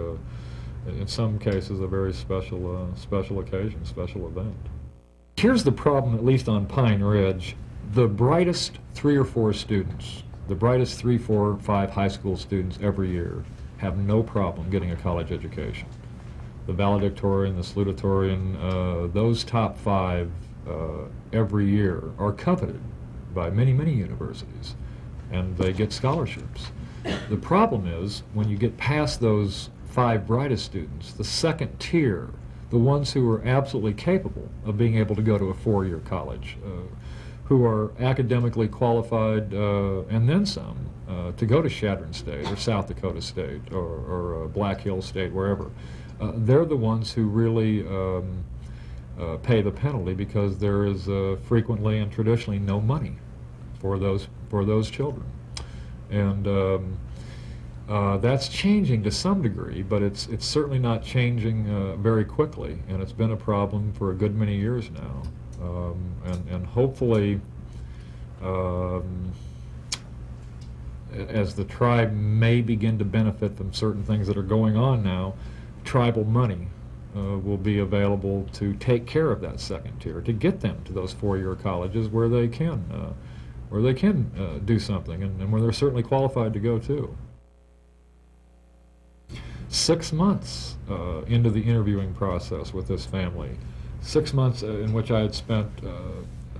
in some cases, a very special occasion, special event. Here's the problem, at least on Pine Ridge. The brightest 3 or 4 students, the brightest 3, 4, 5 high school students every year have no problem getting a college education. The valedictorian, the salutatorian, those top 5 every year are coveted by many, many universities, and they get scholarships. The problem is, when you get past those 5 brightest students, the second tier, the ones who are absolutely capable of being able to go to a 4-year college, who are academically qualified and then some to go to Chadron State or South Dakota State or Black Hills State, wherever. They're the ones who really pay the penalty, because there is frequently and traditionally no money for those children. And that's changing to some degree, but it's certainly not changing very quickly, and it's been a problem for a good many years now. And hopefully As the tribe may begin to benefit from certain things that are going on now, tribal money will be available to take care of that second tier, to get them to those four-year colleges where they can do something, and where they're certainly qualified to go too. 6 months into the interviewing process with this family, 6 months in which I had spent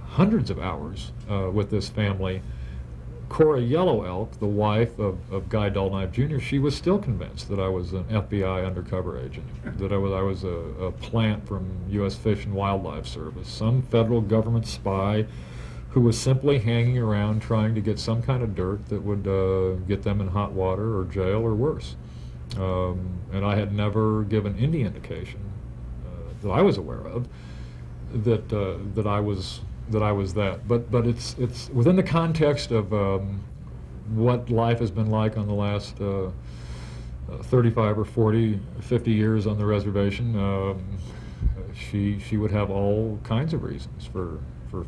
hundreds of hours with this family, Cora Yellow Elk, the wife of Guy Dullknife Jr., she was still convinced that I was an FBI undercover agent, that I was a plant from U.S. Fish and Wildlife Service, some federal government spy who was simply hanging around trying to get some kind of dirt that would get them in hot water or jail or worse. And I had never given any indication that I was aware of that I was that. But it's within the context of what life has been like on the last 35 or 40, 50 years on the reservation. She would have all kinds of reasons for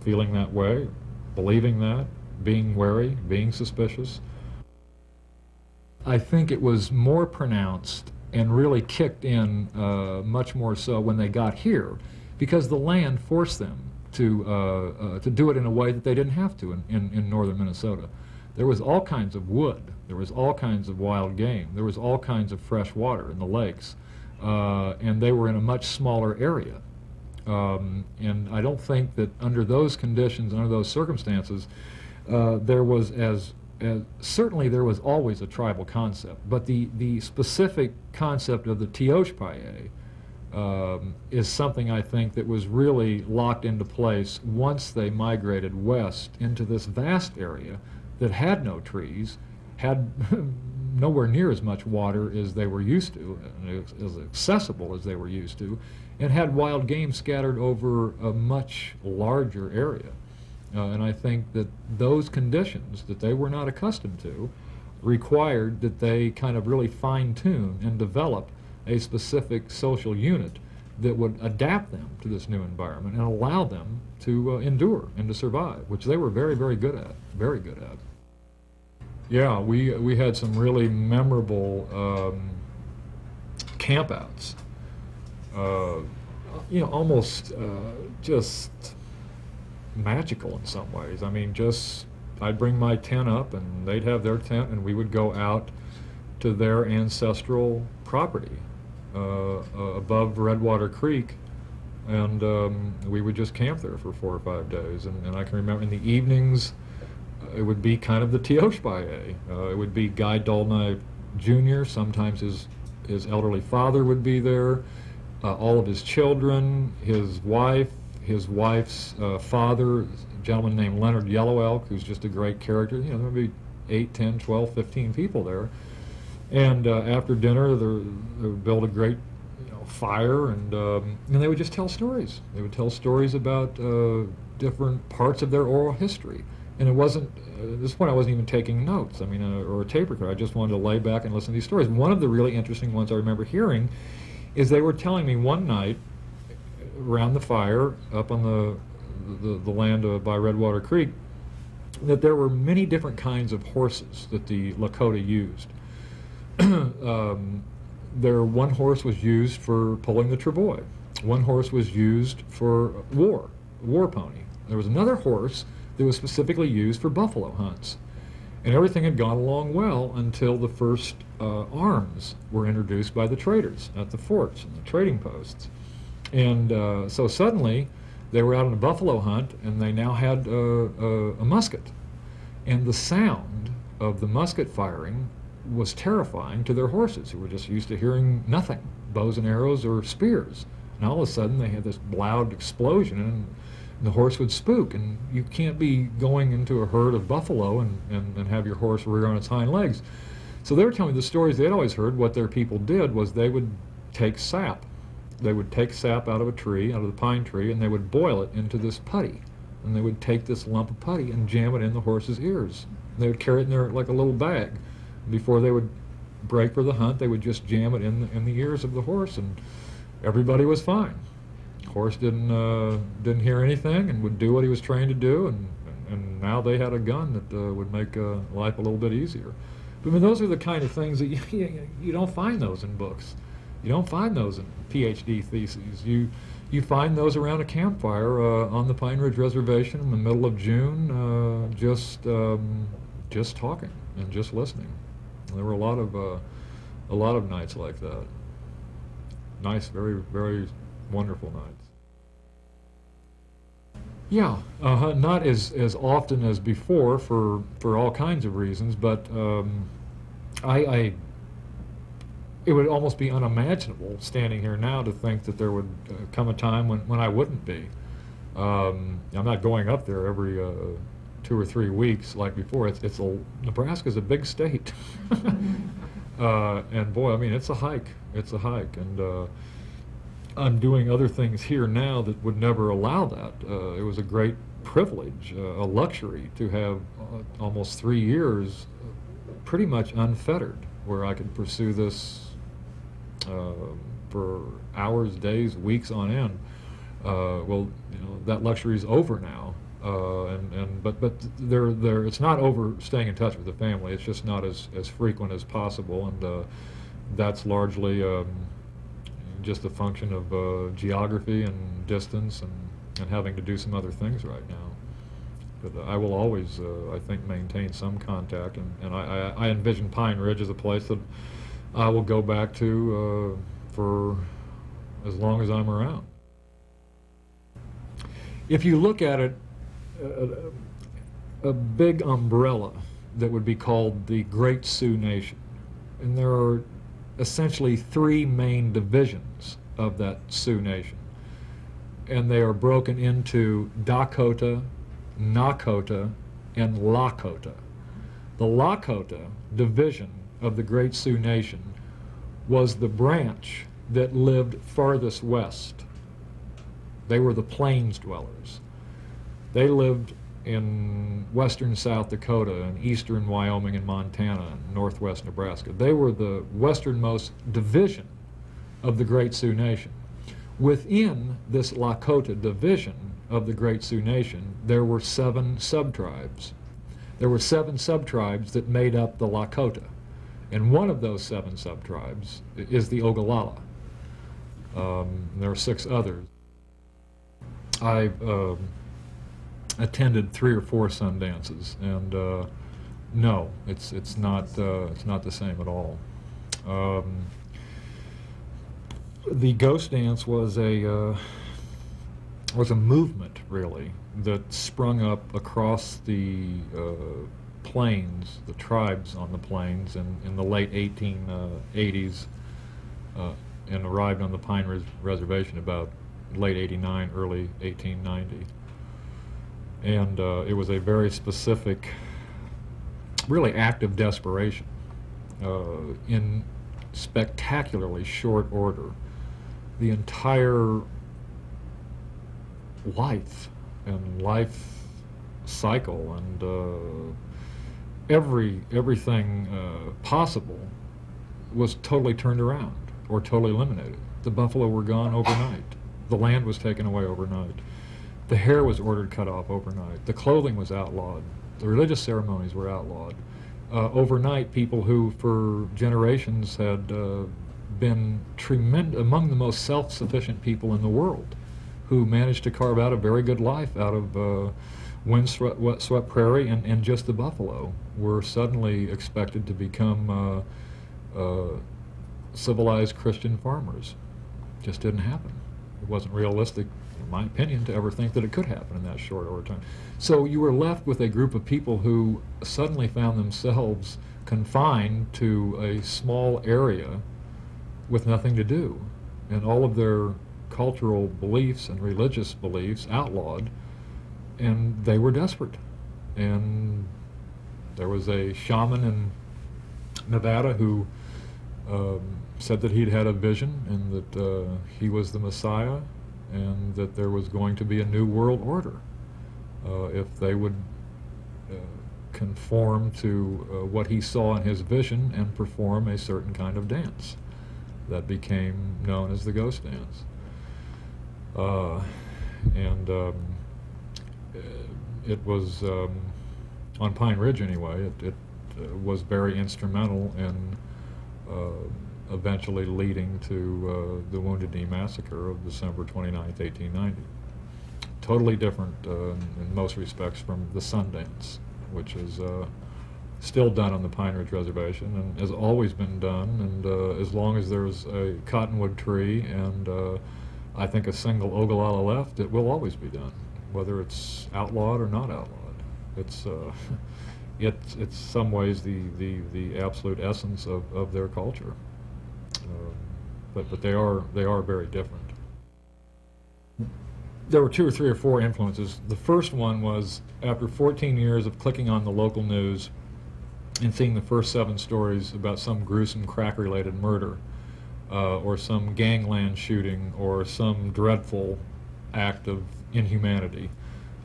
feeling that way, believing that, being wary, being suspicious. I think it was more pronounced and really kicked in much more so when they got here, because the land forced them to do it in a way that they didn't have to in northern Minnesota. There was all kinds of wood, there was all kinds of wild game, there was all kinds of fresh water in the lakes, and they were in a much smaller area. And I don't think that under those conditions, under those circumstances, there was certainly there was always a tribal concept, but the specific concept of the Teoshpaye is something I think that was really locked into place once they migrated west into this vast area that had no trees, had nowhere near as much water as they were used to, and as accessible as they were used to, and had wild game scattered over a much larger area. And I think that those conditions that they were not accustomed to required that they kind of really fine-tune and develop a specific social unit that would adapt them to this new environment and allow them to endure and to survive, which they were very, very good at, very good at. Yeah, we had some really memorable campouts. You know, almost just magical in some ways. I mean, I'd bring my tent up and they'd have their tent, and we would go out to their ancestral property above Redwater Creek, and we would just camp there for 4 or 5 days. And I can remember in the evenings, it would be kind of the Teoshpaye. It would be Guy Dullknife Jr., sometimes his elderly father would be there, all of his children, his wife, his wife's father, a gentleman named Leonard Yellow Elk, who's just a great character. You know, there would be 8, 10, 12, 15 people there. And after dinner, they would build a great fire, and they would just tell stories. They would tell stories about different parts of their oral history. And it wasn't, at this point I wasn't even taking notes, I mean, or a tape recorder. I just wanted to lay back and listen to these stories. One of the really interesting ones I remember hearing is they were telling me one night around the fire up on the land by Redwater Creek that there were many different kinds of horses that the Lakota used. One horse was used for pulling the travois. One horse was used for war pony. There was another horse that was specifically used for buffalo hunts. And everything had gone along well until the first arms were introduced by the traders at the forts and the trading posts. And so suddenly they were out on a buffalo hunt, and they now had a musket. And the sound of the musket firing was terrifying to their horses, who were just used to hearing nothing, bows and arrows or spears. And all of a sudden they had this loud explosion, and the horse would spook. And you can't be going into a herd of buffalo and have your horse rear on its hind legs. So they were telling me the stories they'd always heard. What their people did was they would take sap. They would take sap out of a tree, out of the pine tree, and they would boil it into this putty. And they would take this lump of putty and jam it in the horse's ears. And they would carry it in there like a little bag. Before they would break for the hunt, they would just jam it in the ears of the horse, and everybody was fine. The horse didn't hear anything and would do what he was trained to do, and and now they had a gun that would make life a little bit easier. But I mean, those are the kind of things that you don't find those in books. You don't find those in PhD theses. You find those around a campfire on the Pine Ridge Reservation in the middle of June, just talking and just listening. And there were a lot of nights like that. Nice, very, very wonderful nights. Yeah, not as often as before for all kinds of reasons, but it would almost be unimaginable standing here now to think that there would come a time when I wouldn't be. I'm not going up there every 2 or 3 weeks like before. Nebraska's a big state. And boy, I mean, it's a hike. It's a hike, and I'm doing other things here now that would never allow that. It was a great privilege, a luxury to have almost 3 years pretty much unfettered, where I could pursue this for hours, days, weeks on end. Well, that luxury is over now, but it's not over staying in touch with the family. It's just not as frequent as possible, and that's largely just a function of geography and distance and having to do some other things right now. But I will always, I think, maintain some contact, and I envision Pine Ridge as a place that I will go back to for as long as I'm around. If you look at it, a big umbrella that would be called the Great Sioux Nation, and there are essentially 3 main divisions of that Sioux Nation, and they are broken into Dakota, Nakota, and Lakota. The Lakota division of the Great Sioux Nation was the branch that lived farthest west. They were the plains dwellers. They lived in western South Dakota and eastern Wyoming and Montana and northwest Nebraska. They were the westernmost division of the Great Sioux Nation. Within this Lakota division of the Great Sioux Nation, there were 7 sub-tribes. There were 7 sub-tribes that made up the Lakota. And one of those 7 sub-tribes is the Ogallala. There are 6 others. I attended 3 or 4 Sundances, and no, it's not the same at all. The Ghost Dance was a movement, really, that sprung up across the plains, the tribes on the plains, in the late 1880s, and arrived on the Pine Ridge Reservation about late 89, early 1890. And it was a very specific, really act of desperation in spectacularly short order. The entire life and life cycle and everything possible was totally turned around or totally eliminated. The buffalo were gone overnight. The land was taken away overnight. The hair was ordered cut off overnight. The clothing was outlawed. The religious ceremonies were outlawed. Overnight, people who for generations had been among the most self-sufficient people in the world, who managed to carve out a very good life out of windswept prairie and just the buffalo, were suddenly expected to become civilized Christian farmers. Just didn't happen. It wasn't realistic, in my opinion, to ever think that it could happen in that short order of time. So you were left with a group of people who suddenly found themselves confined to a small area with nothing to do, and all of their cultural beliefs and religious beliefs outlawed, and they were desperate. And there was a shaman in Nevada who said that he'd had a vision and that he was the Messiah and that there was going to be a new world order if they would conform to what he saw in his vision and perform a certain kind of dance that became known as the Ghost Dance. it was, on Pine Ridge anyway, it was very instrumental in eventually leading to the Wounded Knee Massacre of December 29th, 1890. Totally different in most respects from the Sundance, which is still done on the Pine Ridge Reservation and has always been done, and as long as there's a cottonwood tree and I think a single Ogallala left, it will always be done, whether it's outlawed or not outlawed. It's it's some ways the absolute essence of their culture, but they are very different. There were 2 or 3 or 4 influences. The first one was after 14 years of clicking on the local news and seeing the first 7 stories about some gruesome crack-related murder, or some gangland shooting, or some dreadful act of inhumanity,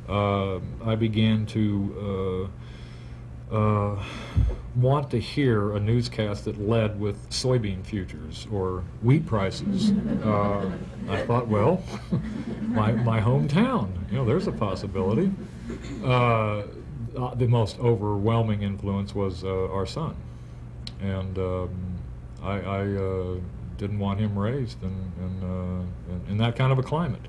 I began to want to hear a newscast that led with soybean futures or wheat prices. I thought, well, my hometown, there's a possibility. The most overwhelming influence was our son, and I didn't want him raised in that kind of a climate,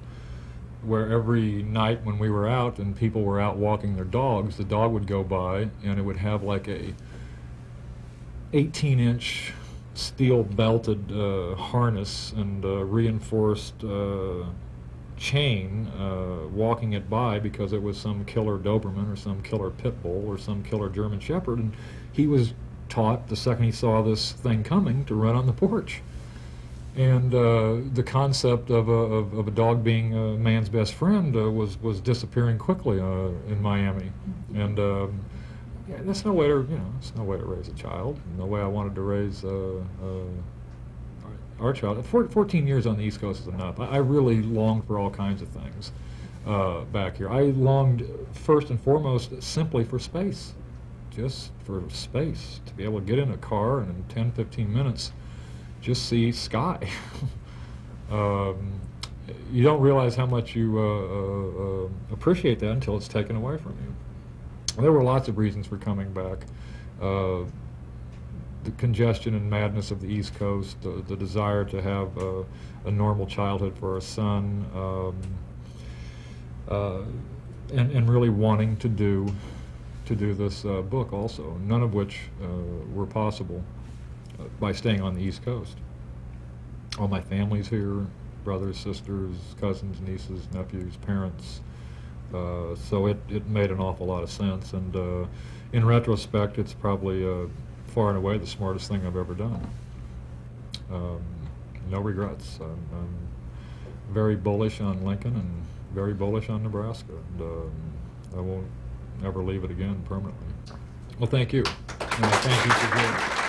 where every night when we were out and people were out walking their dogs, the dog would go by and it would have like a 18-inch steel belted harness and reinforced chain walking it by because it was some killer Doberman or some killer pit bull or some killer German Shepherd, and he was taught the second he saw this thing coming to run on the porch. And the concept of a dog being a man's best friend was disappearing quickly in Miami, and yeah, that's no way to it's no way to raise a child. No way I wanted to raise our child. 14 years on the East Coast is enough. I really longed for all kinds of things back here. I longed first and foremost simply for space, just for space, to be able to get in a car and in 10-15 minutes just see sky. You don't realize how much you appreciate that until it's taken away from you. There were lots of reasons for coming back. The congestion and madness of the East Coast, the desire to have a normal childhood for our son, and really wanting to do this book also, none of which were possible by staying on the East Coast. All my family's here, brothers, sisters, cousins, nieces, nephews, parents, so it made an awful lot of sense, and in retrospect it's probably far and away the smartest thing I've ever done. No regrets. I'm very bullish on Lincoln and very bullish on Nebraska, and I won't ever leave it again permanently. Well, thank you. And thank you for joining.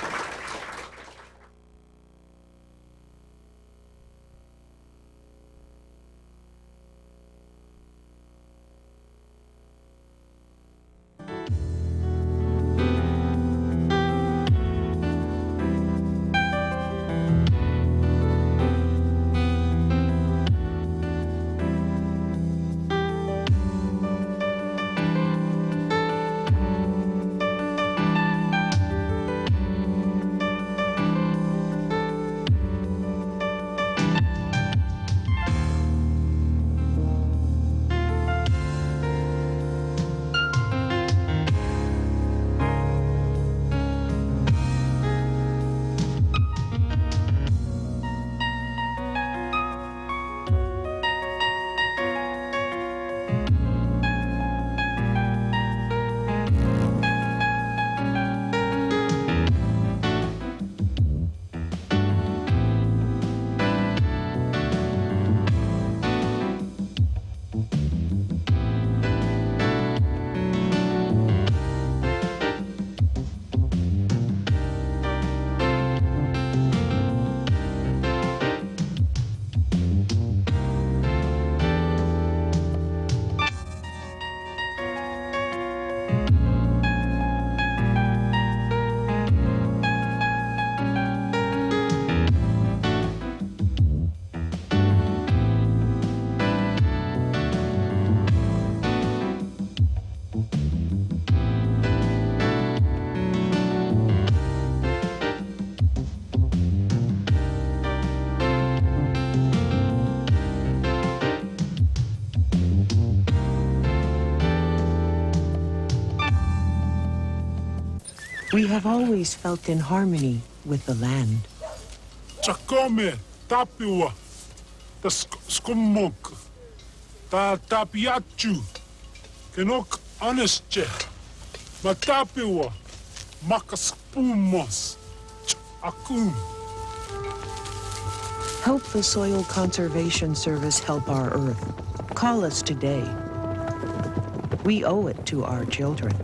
We have always felt in harmony with the land. Chakome, tapiwa, ta skumok, ta tapiachu, kenok anesche, matapiwa, makaspumos, akum. Help the Soil Conservation Service help our Earth. Call us today. We owe it to our children.